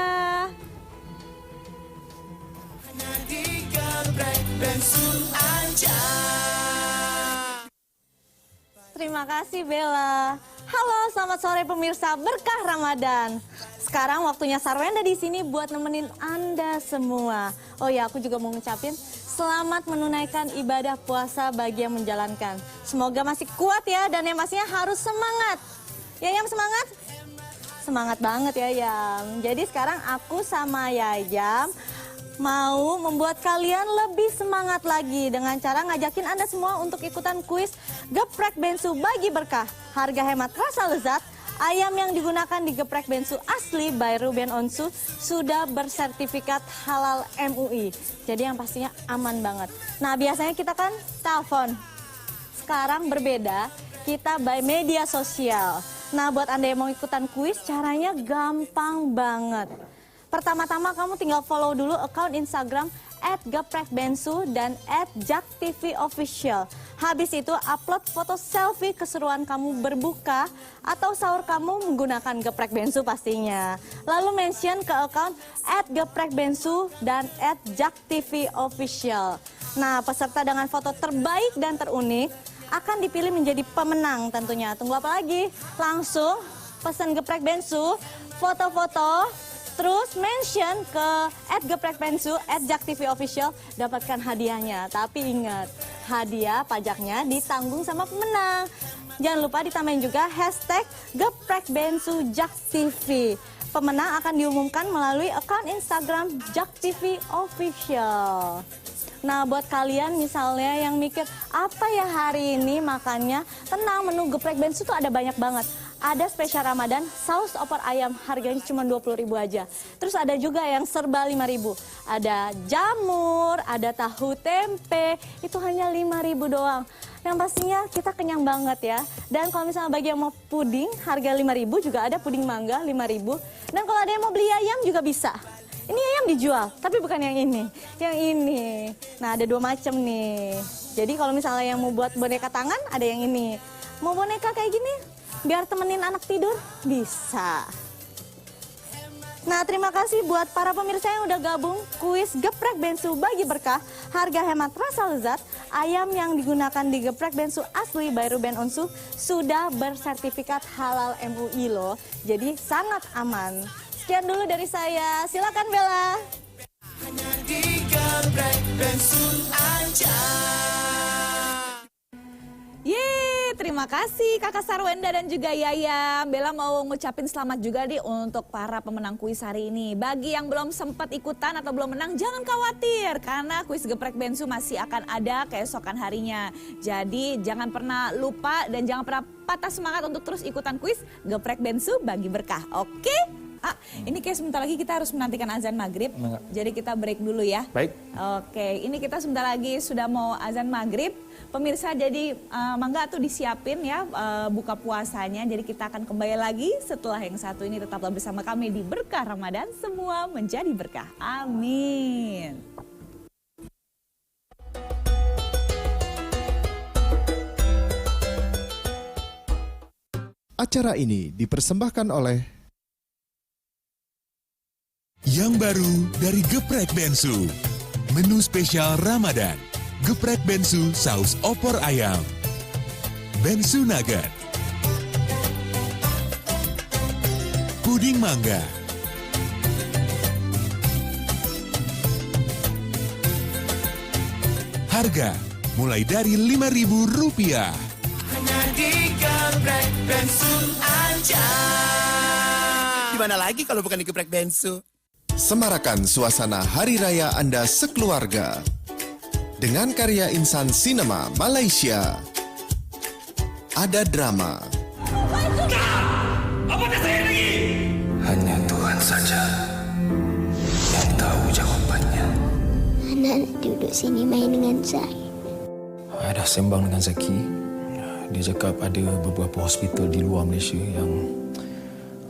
Terima kasih Bella. Halo, selamat sore pemirsa Berkah Ramadan. Sekarang waktunya Sarwenda di sini buat nemenin Anda semua. Oh ya, aku juga mau ngucapin selamat menunaikan ibadah puasa bagi yang menjalankan. Semoga masih kuat ya, dan yang pastinya harus semangat. Yayam semangat? Semangat banget ya Yam. Jadi sekarang aku sama Yayam mau membuat kalian lebih semangat lagi dengan cara ngajakin Anda semua untuk ikutan kuis geprek bensu bagi berkah. Harga hemat rasa lezat, ayam yang digunakan di geprek bensu asli by Ruben Onsu sudah bersertifikat halal MUI. Jadi yang pastinya aman banget. Nah biasanya kita kan telepon. Sekarang berbeda, kita by media sosial. Nah buat Anda yang mau ikutan kuis caranya gampang banget. Pertama-tama kamu tinggal follow dulu akun Instagram @geprekbensu dan @jaktvofficial. Habis itu upload foto selfie keseruan kamu berbuka atau sahur kamu menggunakan Geprek Bensu pastinya. Lalu mention ke akun @geprekbensu dan @jaktvofficial. Nah, peserta dengan foto terbaik dan terunik akan dipilih menjadi pemenang tentunya. Tunggu apa lagi? Langsung pesan Geprek Bensu, foto-foto, terus mention ke @geprekbensu, @jaktvofficial, dapatkan hadiahnya. Tapi ingat, hadiah pajaknya ditanggung sama pemenang. Jangan lupa ditambahin juga hashtag #geprekbensujaktv. Pemenang akan diumumkan melalui akun Instagram jaktvofficial. Nah, buat kalian misalnya yang mikir, apa ya hari ini makannya? Tenang, menu Geprek Bensu tuh ada banyak banget. Ada spesial Ramadan, saus opor ayam, harganya cuma 20.000 aja. Terus ada juga yang serba 5.000. Ada jamur, ada tahu tempe, itu hanya 5.000 doang. Yang pastinya kita kenyang banget ya. Dan kalau misalnya bagi yang mau puding, harga 5.000 juga ada puding mangga 5.000. Dan kalau ada yang mau beli ayam juga bisa. Ini ayam dijual, tapi bukan yang ini. Yang ini. Nah, ada 2 macam nih. Jadi kalau misalnya yang mau buat boneka tangan, ada yang ini. Mau boneka kayak gini, biar temenin anak tidur, bisa. Nah, terima kasih buat para pemirsa yang udah gabung kuis Geprek Bensu bagi berkah. Harga hemat rasa lezat, ayam yang digunakan di Geprek Bensu asli by Ruben Onsu sudah bersertifikat halal MUI loh. Jadi sangat aman. Sekian dulu dari saya, silakan Bella. Hanya di Geprek Bensu aja. Yeay, terima kasih Kakak Sarwenda dan juga Yaya. Bella mau ngucapin selamat juga nih untuk para pemenang kuis hari ini. Bagi yang belum sempat ikutan atau belum menang, jangan khawatir. Karena kuis Geprek Bensu masih akan ada keesokan harinya. Jadi jangan pernah lupa dan jangan pernah patah semangat untuk terus ikutan kuis Geprek Bensu bagi berkah. Oke? Ini kayak sebentar lagi kita harus menantikan azan maghrib. Jadi kita break dulu ya. Baik. Oke, ini kita sebentar lagi sudah mau azan maghrib. Pemirsa jadi mangga tuh disiapin ya buka puasanya. Jadi kita akan kembali lagi setelah yang satu ini. Tetaplah bersama kami di Berkah Ramadan. Semua menjadi berkah. Amin. Acara ini dipersembahkan oleh Yang baru dari Geprek Bensu. Menu spesial Ramadan. Geprek Bensu saus opor ayam. Bensu nugget. Puding mangga. Harga mulai dari Rp5.000. Hanya di Geprek Bensu aja. Di mana lagi kalau bukan di Geprek Bensu? Semarakan suasana Hari Raya Anda sekeluarga dengan karya insan sinema Malaysia. Ada drama. Apa dah saya lagi? Hanya Tuhan saja yang tahu jawabannya. Anak duduk sini main dengan saya. Saya dah sembang dengan Zaki. Dia cakap ada beberapa hospital di luar Malaysia yang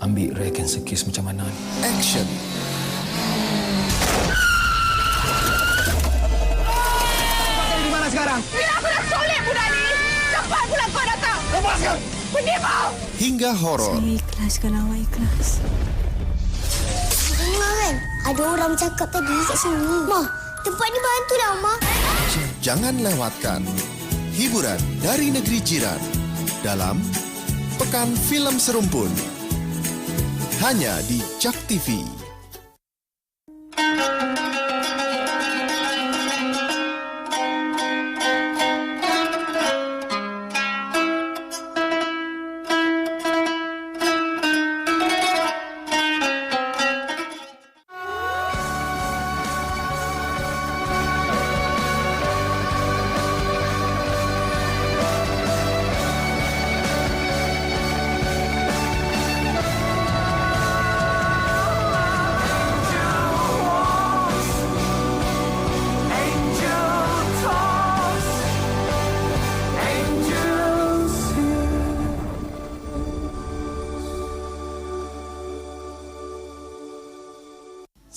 ambil rare cancer case macam mana ni. Action. Di mana sekarang? Bila aku dah solek budak ni. Cepat pula kau datang. Lepaskan. Penipu. Hingga horor. Saya ikhlas kalau awak ikhlas. Dengar kan? Ada orang cakap tadi kat sini. Ma, tempat ni bantu dah, Ma. Jangan lewatkan hiburan dari negeri jiran dalam Pekan Film Serumpun. Hanya di Jak TV.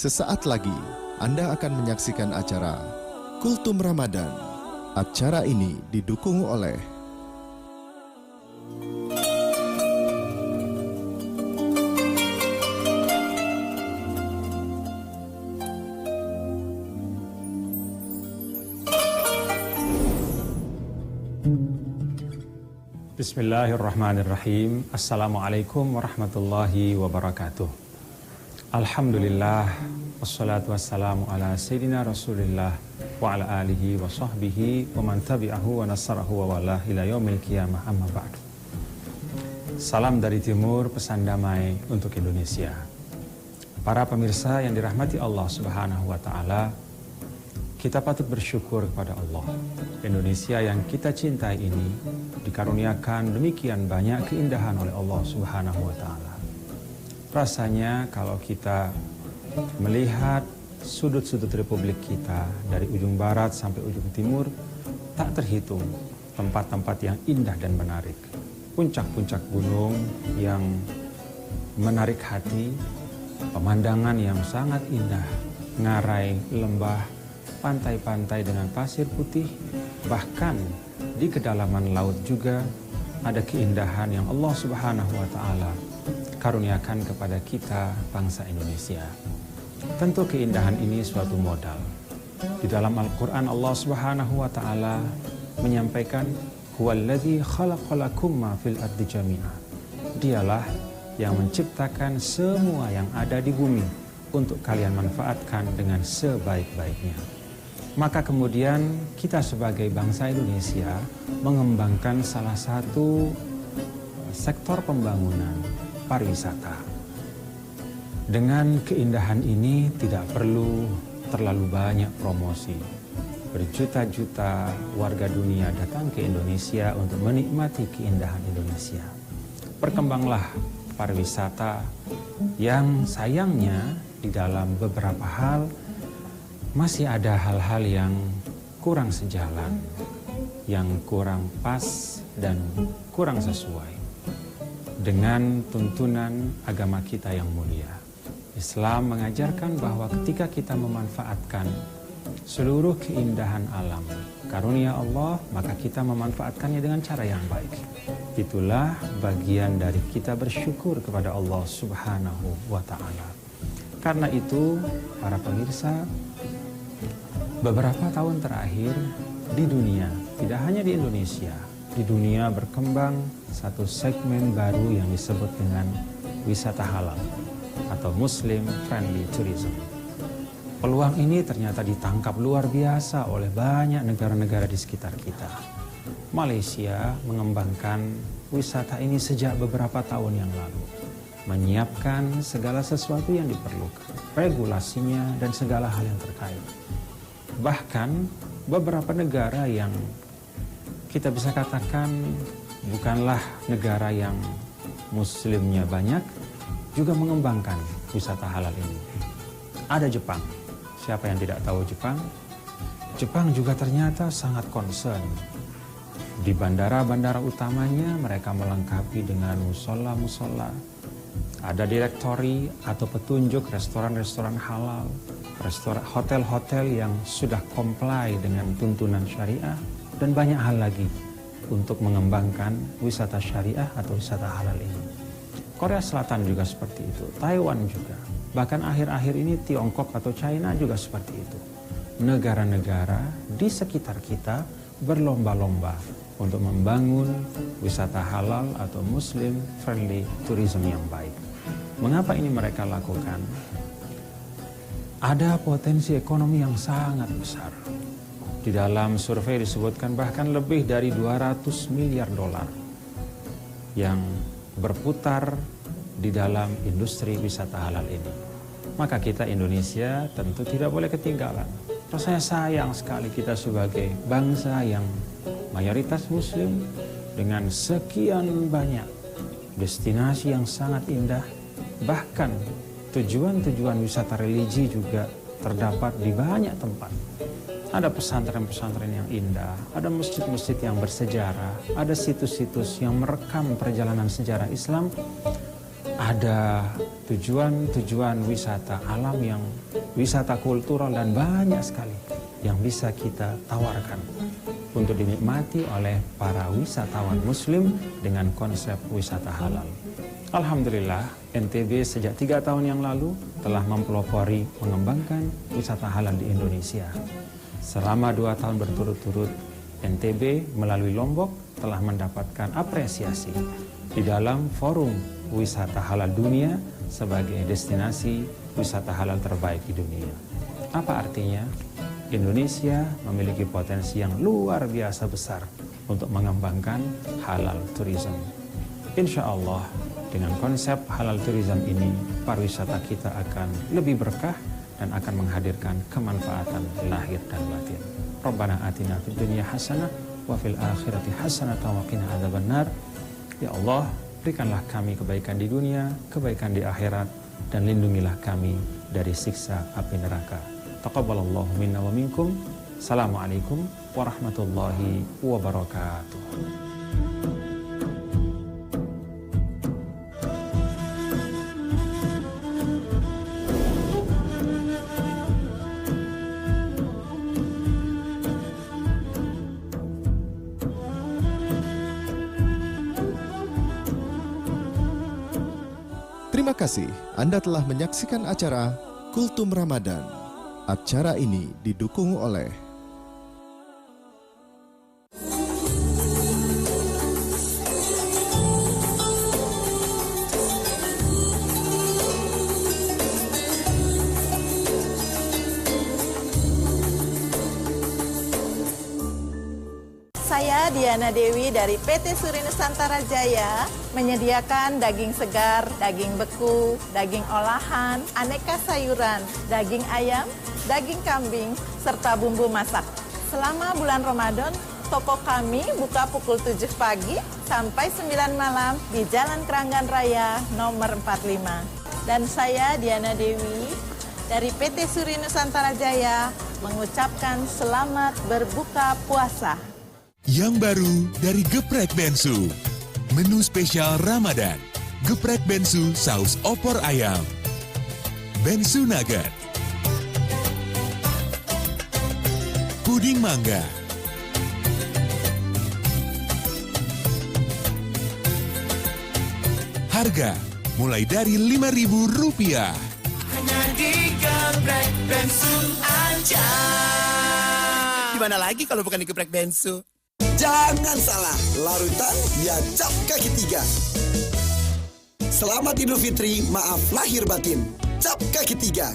Sesaat lagi Anda akan menyaksikan acara Kultum Ramadan. Acara ini didukung oleh Bismillahirrahmanirrahim. Assalamualaikum warahmatullahi wabarakatuh. Alhamdulillah, wassalatu wassalamu ala sayyidina Rasulillah wa ala alihi wa sahbihi wa man tabi'ahu wa nasarahu wa walah ila yaumil qiyamah, amma ba'du. Salam dari timur, pesan damai untuk Indonesia. Para pemirsa yang dirahmati Allah Subhanahu wa taala, kita patut bersyukur kepada Allah. Indonesia yang kita cintai ini dikaruniakan demikian banyak keindahan oleh Allah Subhanahu wa taala. Rasanya kalau kita melihat sudut-sudut republik kita dari ujung barat sampai ujung timur, tak terhitung tempat-tempat yang indah dan menarik. Puncak-puncak gunung yang menarik hati, pemandangan yang sangat indah, ngarai, lembah, pantai-pantai dengan pasir putih, bahkan di kedalaman laut juga ada keindahan yang Allah Subhanahu wa taala karuniakan kepada kita bangsa Indonesia. Tentu keindahan ini suatu modal. Di dalam Al-Qur'an Allah Subhanahu wa taala menyampaikan huwallazi khalaqalakum ma fil ardi jami'a. Dialah yang menciptakan semua yang ada di bumi untuk kalian manfaatkan dengan sebaik-baiknya. Maka kemudian kita sebagai bangsa Indonesia mengembangkan salah satu sektor pembangunan pariwisata. Dengan keindahan ini tidak perlu terlalu banyak promosi. Berjuta-juta warga dunia datang ke Indonesia untuk menikmati keindahan Indonesia. Berkembanglah pariwisata yang sayangnya di dalam beberapa hal masih ada hal-hal yang kurang sejalan, yang kurang pas dan kurang sesuai dengan tuntunan agama kita yang mulia. Islam mengajarkan bahwa ketika kita memanfaatkan seluruh keindahan alam, karunia Allah, maka kita memanfaatkannya dengan cara yang baik. Itulah bagian dari kita bersyukur kepada Allah Subhanahu wa ta'ala. Karena itu, para pemirsa, beberapa tahun terakhir di dunia, tidak hanya di Indonesia, di dunia berkembang satu segmen baru yang disebut dengan wisata halal atau Muslim Friendly Tourism. Peluang ini ternyata ditangkap luar biasa oleh banyak negara-negara di sekitar kita. Malaysia mengembangkan wisata ini sejak beberapa tahun yang lalu, menyiapkan segala sesuatu yang diperlukan, regulasinya dan segala hal yang terkait. Bahkan beberapa negara yang kita bisa katakan bukanlah negara yang muslimnya banyak juga mengembangkan wisata halal ini. Ada Jepang. Siapa yang tidak tahu Jepang? Jepang juga ternyata sangat concern. Di bandara-bandara utamanya mereka melengkapi dengan musola-musola. Ada direktori atau petunjuk restoran-restoran halal, hotel-hotel yang sudah comply dengan tuntunan syariah, dan banyak hal lagi untuk mengembangkan wisata syariah atau wisata halal ini. Korea Selatan juga seperti itu, Taiwan juga. Bahkan akhir-akhir ini Tiongkok atau China juga seperti itu. Negara-negara di sekitar kita berlomba-lomba untuk membangun wisata halal atau Muslim Friendly Tourism yang baik. Mengapa ini mereka lakukan? Ada potensi ekonomi yang sangat besar. Di dalam survei disebutkan bahkan lebih dari 200 miliar dolar yang berputar di dalam industri wisata halal ini. Maka kita Indonesia tentu tidak boleh ketinggalan. Rasanya sayang sekali kita sebagai bangsa yang mayoritas muslim dengan sekian banyak destinasi yang sangat indah, bahkan tujuan-tujuan wisata religi juga terdapat di banyak tempat. Ada pesantren-pesantren yang indah, ada masjid-masjid yang bersejarah, ada situs-situs yang merekam perjalanan sejarah Islam. ada tujuan-tujuan wisata alam yang wisata kultural dan banyak sekali yang bisa kita tawarkan untuk dinikmati oleh para wisatawan muslim dengan konsep wisata halal. Alhamdulillah, NTB sejak 3 tahun yang lalu telah mempelopori mengembangkan wisata halal di Indonesia. Selama 2 tahun berturut-turut, NTB melalui Lombok telah mendapatkan apresiasi di dalam forum wisata halal dunia sebagai destinasi wisata halal terbaik di dunia. Apa artinya? Indonesia memiliki potensi yang luar biasa besar untuk mengembangkan halal tourism. Insya Allah, dengan konsep halal tourism ini, pariwisata kita akan lebih berkah dan akan menghadirkan kemanfaatan lahir dan batin. Rabbana atina fid dunya hasanah wa fil akhirati hasanah wa qina adzabannar. Ya Allah, berikanlah kami kebaikan di dunia, kebaikan di akhirat, dan lindungilah kami dari siksa api neraka. Taqabbalallahu minna wa minkum. Assalamualaikum warahmatullahi wabarakatuh. Terima kasih Anda telah menyaksikan acara Kultum Ramadan. Acara ini didukung oleh Saya Diana Dewi dari PT Suri Nusantara Jaya menyediakan daging segar, daging beku, daging olahan, aneka sayuran, daging ayam, daging kambing, serta bumbu masak. Selama bulan Ramadan, toko kami buka pukul 7 pagi sampai 9 malam di Jalan Keranggan Raya nomor 45. Dan saya Diana Dewi dari PT Suri Nusantara Jaya mengucapkan selamat berbuka puasa. Yang baru dari Geprek Bensu, menu spesial Ramadan, Geprek Bensu saus opor ayam, Bensu Nugget, puding mangga, harga mulai dari Rp5.000. Hanya di Geprek Bensu aja. Di mana lagi kalau bukan di Geprek Bensu? Jangan salah, larutan ya cap kaki 3. Selamat Idul Fitri, maaf lahir batin, cap kaki 3.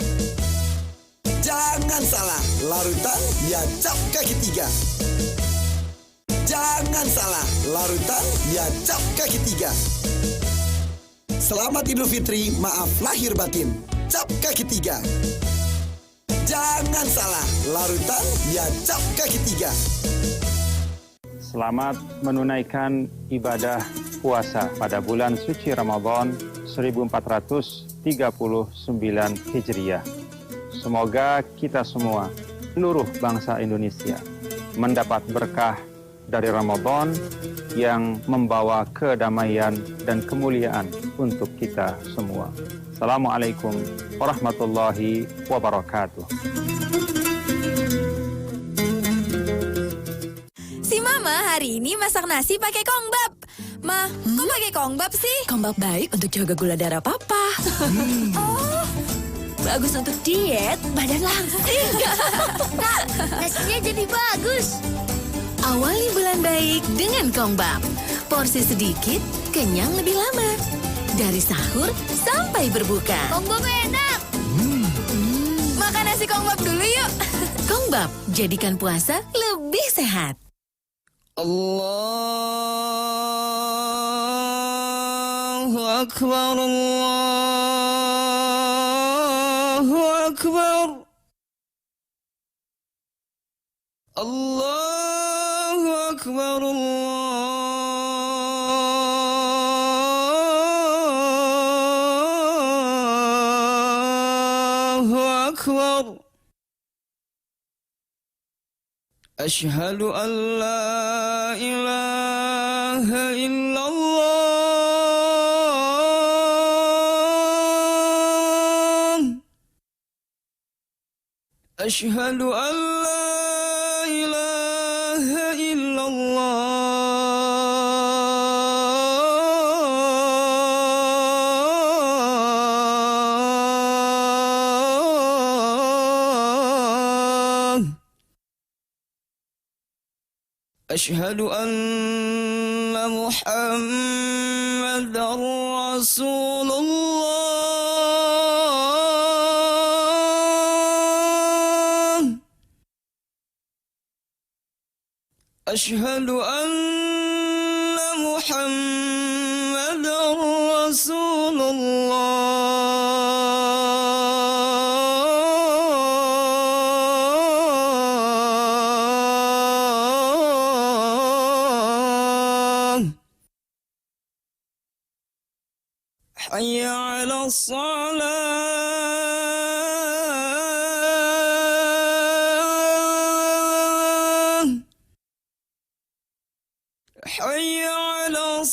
Jangan salah, larutan ya cap kaki 3. Jangan salah, larutan ya cap kaki 3. Selamat Idul Fitri, maaf lahir batin, cap kaki 3. Jangan salah, larutan ya cap kaki 3. Selamat menunaikan ibadah puasa pada bulan suci Ramadan 1439 Hijriah. Semoga kita semua, seluruh bangsa Indonesia, mendapat berkah dari Ramadan yang membawa kedamaian dan kemuliaan untuk kita semua. Assalamualaikum warahmatullahi wabarakatuh. Si Mama hari ini masak nasi pakai kongbap. Ma, kok pakai kongbap sih? Kongbap baik untuk jaga gula darah Papa. Oh, bagus untuk diet, badan langsing. Kak, nasinya jadi bagus. Awali bulan baik dengan kongbap. Porsi sedikit, kenyang lebih lama. Dari sahur sampai berbuka. Kongbap enak. Makan nasi kongbap dulu yuk. Kongbap, jadikan puasa lebih sehat. Allahu Akbar, Allahu Akbar, Allahu Akbar, Allahu Akbar. Asyhadu an la ilaha illallah Asyhadu an la ilaha illallah. Asyhadu anna Muhammadar Rasulullah. Asyhadu anna Muhammadar Rasulullah. Hayya 'alas salah. حي على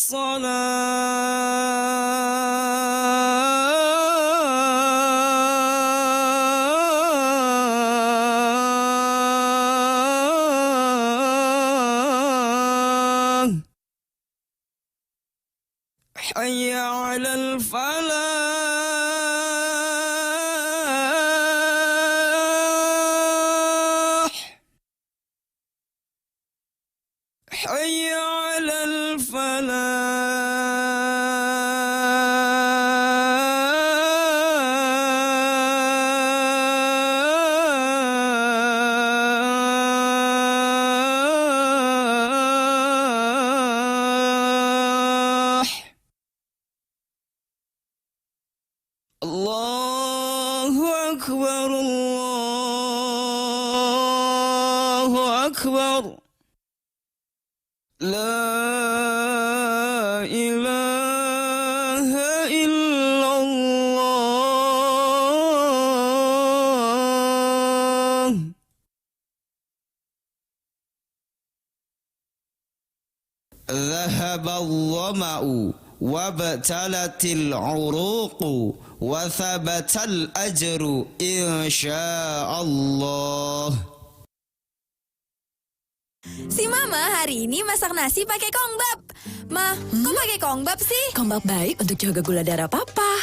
الصلاة حي على الفلاح حي على الفلاح. الله أكبر الله أكبر. لا إله إلا الله. ذهب الظمأ وابتلت العروق وثبت الأجر إن شاء الله. Si Mama hari ini masak nasi pakai kongbap. Ma, kok pakai kongbap sih? Kongbap baik untuk jaga gula darah Papa.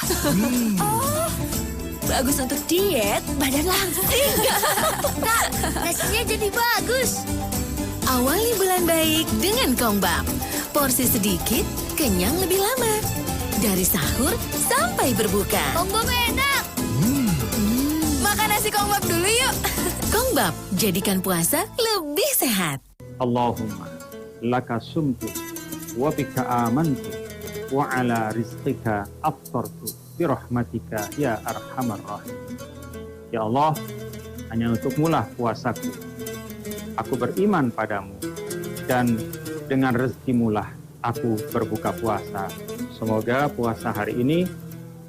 Oh, bagus untuk diet, badan langsing. Kak, nasinya jadi bagus. Awali bulan baik dengan kongbap. Porsi sedikit, kenyang lebih lama. Dari sahur sampai berbuka. Kongbap enak. Makan nasi kongbap dulu yuk. Kongbap, jadikan puasa lebih sehat. Allahumma laka sumtu wa bika amantu wa ala rizqika aftartu birahmatika ya arhamar rahim. Ya Allah, hanya untukmu lah puasaku. Aku beriman padamu dan dengan rezekimu lah aku berbuka puasa. Semoga puasa hari ini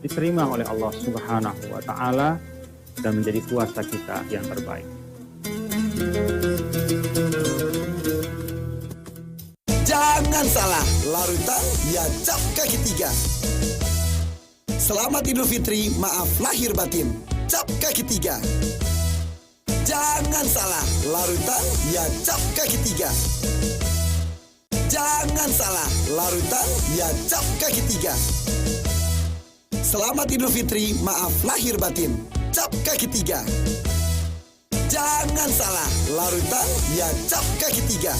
diterima oleh Allah Subhanahu wa Ta'ala dan menjadi puasa kita yang terbaik. Jangan salah, larutan ya cap kaki 3. Selamat Idul Fitri, maaf lahir batin, cap kaki 3. Jangan salah, larutan ya cap kaki 3. Jangan salah, larutan ya cap kaki 3. Selamat Idul Fitri, maaf lahir batin, cap kaki 3. Jangan salah, larutan ya cap kaki 3.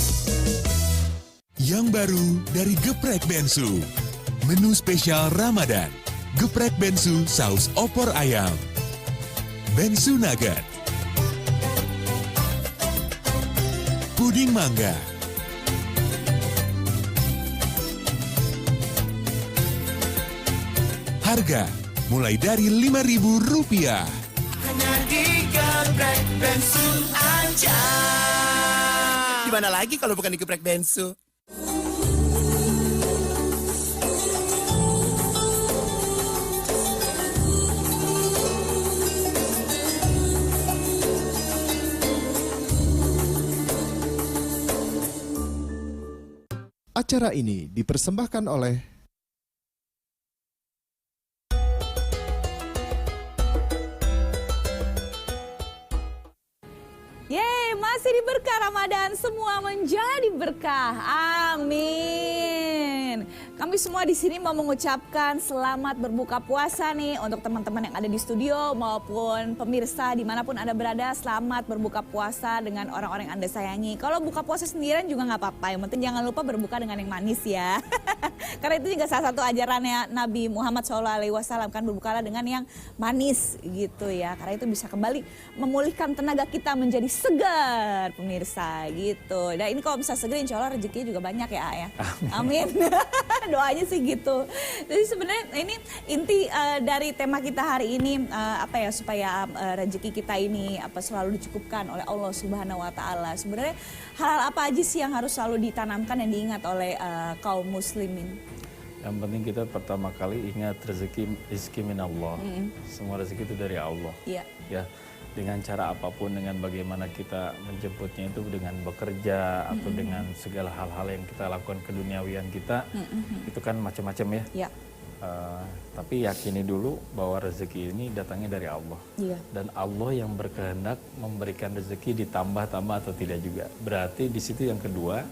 Yang baru dari Geprek Bensu. Menu spesial Ramadan. Geprek Bensu saus opor ayam. Bensu nugget. Puding mangga. Harga mulai dari Rp5.000. Hanya di Geprek Bensu aja. Di mana lagi kalau bukan di Geprek Bensu? Acara ini dipersembahkan oleh masih di berkah Ramadan, semua menjadi berkah. Amin. Kami semua di sini mau mengucapkan selamat berbuka puasa nih untuk teman-teman yang ada di studio maupun pemirsa dimanapun Anda berada. Selamat berbuka puasa dengan orang-orang yang Anda sayangi. Kalau buka puasa sendirian juga nggak apa-apa. Yang penting jangan lupa berbuka dengan yang manis ya. Karena itu juga salah satu ajarannya Nabi Muhammad SAW, kan berbukalah dengan yang manis gitu ya. Karena itu bisa kembali memulihkan tenaga kita menjadi segar pemirsa gitu. Dan ini kalau bisa segar insya Allah rezekinya juga banyak ya. Amin. Doanya sih gitu. Jadi sebenarnya ini inti dari tema kita hari ini supaya rezeki kita ini selalu dicukupkan oleh Allah Subhanahu Wa Taala. Sebenarnya hal apa aja sih yang harus selalu ditanamkan dan diingat oleh kaum muslimin? Yang penting kita pertama kali ingat rezeki minallah. Semua rezeki itu dari Allah. Iya. Ya, dengan cara apapun, dengan bagaimana kita menjemputnya itu dengan bekerja atau dengan segala hal-hal yang kita lakukan keduniawian kita, itu kan macam-macam ya. Tapi yakini dulu bahwa rezeki ini datangnya dari Allah. Dan Allah yang berkehendak memberikan rezeki ditambah-tambah atau tidak juga. Berarti di situ yang kedua,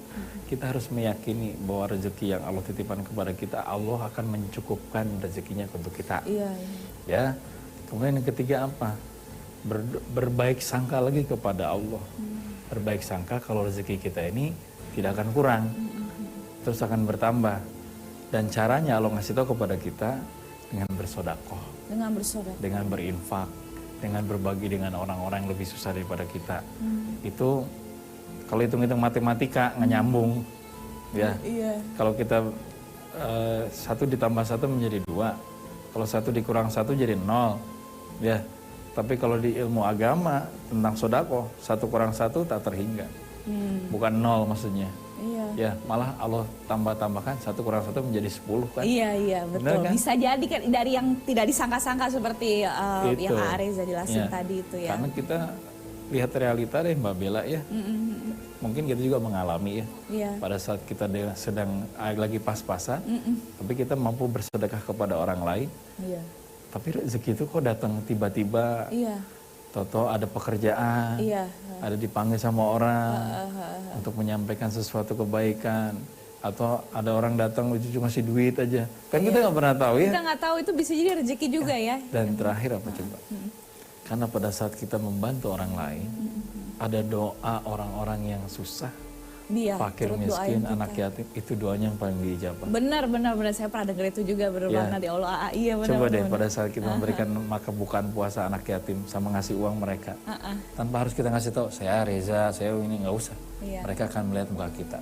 kita harus meyakini bahwa rezeki yang Allah titipkan kepada kita, Allah akan mencukupkan rezekinya untuk kita. Ya. Kemudian yang ketiga apa? Berbaik sangka lagi kepada Allah. Berbaik sangka kalau rezeki kita ini tidak akan kurang, terus akan bertambah. Dan caranya Allah ngasih tahu kepada kita dengan bersodakoh, dengan berinfak, dengan berbagi dengan orang-orang yang lebih susah daripada kita. Itu kalau hitung-hitung matematika nggak nyambung, ya. Kalau kita 1 ditambah 1 menjadi 2, kalau 1 dikurang 1 jadi 0, ya. Tapi kalau di ilmu agama tentang sodakoh, 1 kurang 1 tak terhingga, bukan 0 maksudnya. Ya, malah Allah tambah-tambahkan 1 kurang 1 menjadi 10 kan. Iya, betul. Kan? Bisa jadi kan dari yang tidak disangka-sangka seperti yang Areza jelasin tadi itu ya. Karena kita lihat realita deh Mbak Bella ya. Mungkin kita juga mengalami ya. Pada saat kita sedang lagi pas-pasan, tapi kita mampu bersedekah kepada orang lain. Tapi rezeki itu kok datang tiba-tiba. Toto ada pekerjaan, ada dipanggil sama orang untuk menyampaikan sesuatu kebaikan, atau ada orang datang cuma ngasih duit aja, kan kita nggak pernah tahu ya. Kita nggak tahu itu bisa jadi rezeki juga ya. Dan terakhir apa coba? Karena pada saat kita membantu orang lain, ada doa orang-orang yang susah, fakir, miskin, anak yatim, itu doanya yang paling diijabah. Benar, saya pernah dengar itu juga bermakna di Allah. Iya benar. Coba deh pada saat kita memberikan maka bukan puasa anak yatim sama ngasih uang mereka, tanpa harus kita ngasih tahu saya Reza, saya ini, nggak usah. Mereka akan melihat muka kita.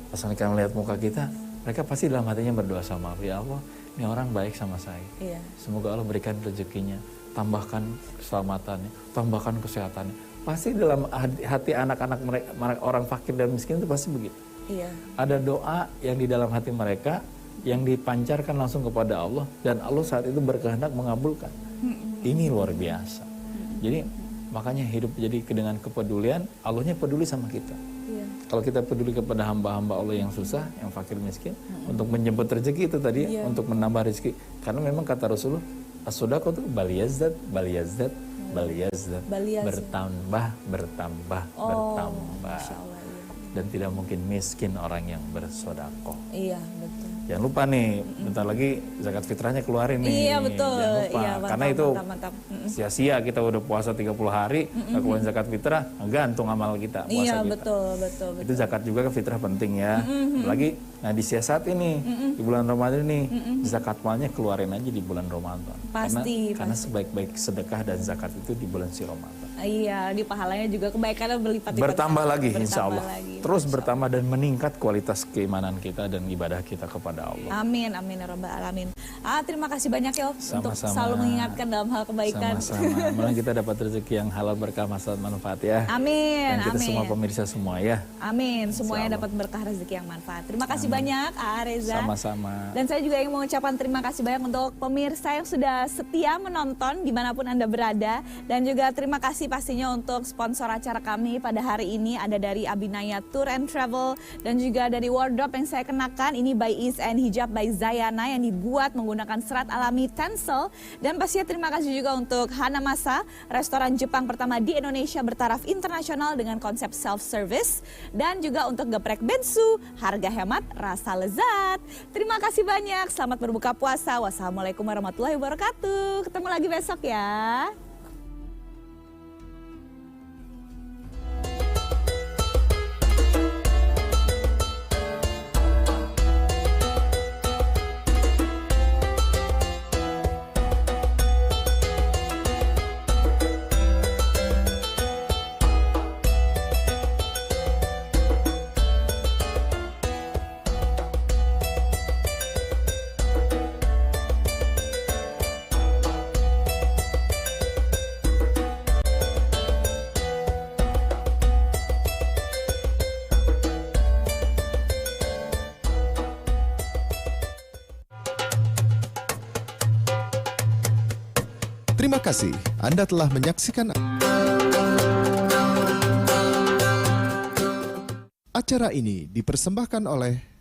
Pas mereka melihat muka kita, mereka pasti dalam hatinya berdoa sama ya Allah, ini orang baik sama saya. Semoga Allah berikan rezekinya, tambahkan keselamatannya, tambahkan kesehatannya. Pasti dalam hati anak-anak mereka, orang fakir dan miskin itu pasti begitu. Ada doa yang di dalam hati mereka yang dipancarkan langsung kepada Allah, dan Allah saat itu berkehendak mengabulkan. Ini luar biasa. Jadi makanya hidup jadi dengan kepedulian, Allahnya peduli sama kita. Kalau kita peduli kepada hamba-hamba Allah yang susah, yang fakir miskin, untuk menjemput rezeki itu tadi, untuk menambah rezeki. Karena memang kata Rasulullah, as-sodaqah itu baliyazdat, bertambah. Dan tidak mungkin miskin orang yang bersodakoh. Iya, betul. Jangan lupa nih, bentar lagi zakat fitrahnya keluarin nih. Iya, betul. Jangan lupa. Mantap, karena itu mantap. sia-sia kita udah puasa 30 hari, nggak keluarin zakat fitrah, gantung amal kita, puasa iya, kita. betul. Itu zakat juga ke fitrah penting ya. Apalagi disiasat ini, di bulan Ramadan ini, zakat malnya keluarin aja di bulan Ramadan. Karena sebaik-baik sedekah dan zakat itu di bulan si Ramadan. Iya, di pahalanya juga kebaikannya berlipat-lipat. Bertambah lagi insya Allah. Terus bertambah dan meningkat kualitas keimanan kita dan ibadah kita kepada Allah. Amin ya rabbal alamin. Terima kasih banyak ya untuk selalu mengingatkan dalam hal kebaikan. Sama-sama. Malah kita dapat rezeki yang halal, berkah, maslahat, manfaat ya. Amin. Dan kita semua pemirsa semua ya. Amin. Semuanya dapat berkah rezeki yang manfaat. Terima kasih banyak Reza. Sama-sama. Dan saya juga ingin mengucapkan terima kasih banyak untuk pemirsa yang sudah setia menonton dimanapun Anda berada. Dan juga terima kasih kasih pastinya untuk sponsor acara kami pada hari ini, ada dari Abinaya Tour and Travel dan juga dari wardrobe yang saya kenakan. Ini by Ease and Hijab by Zayana yang dibuat menggunakan serat alami Tencel. Dan pastinya terima kasih juga untuk Hanamasa, restoran Jepang pertama di Indonesia bertaraf internasional dengan konsep self-service. Dan juga untuk Geprek Bensu, harga hemat, rasa lezat. Terima kasih banyak, selamat berbuka puasa. Wassalamualaikum warahmatullahi wabarakatuh. Ketemu lagi besok ya. Terima kasih Anda telah menyaksikan acara ini dipersembahkan oleh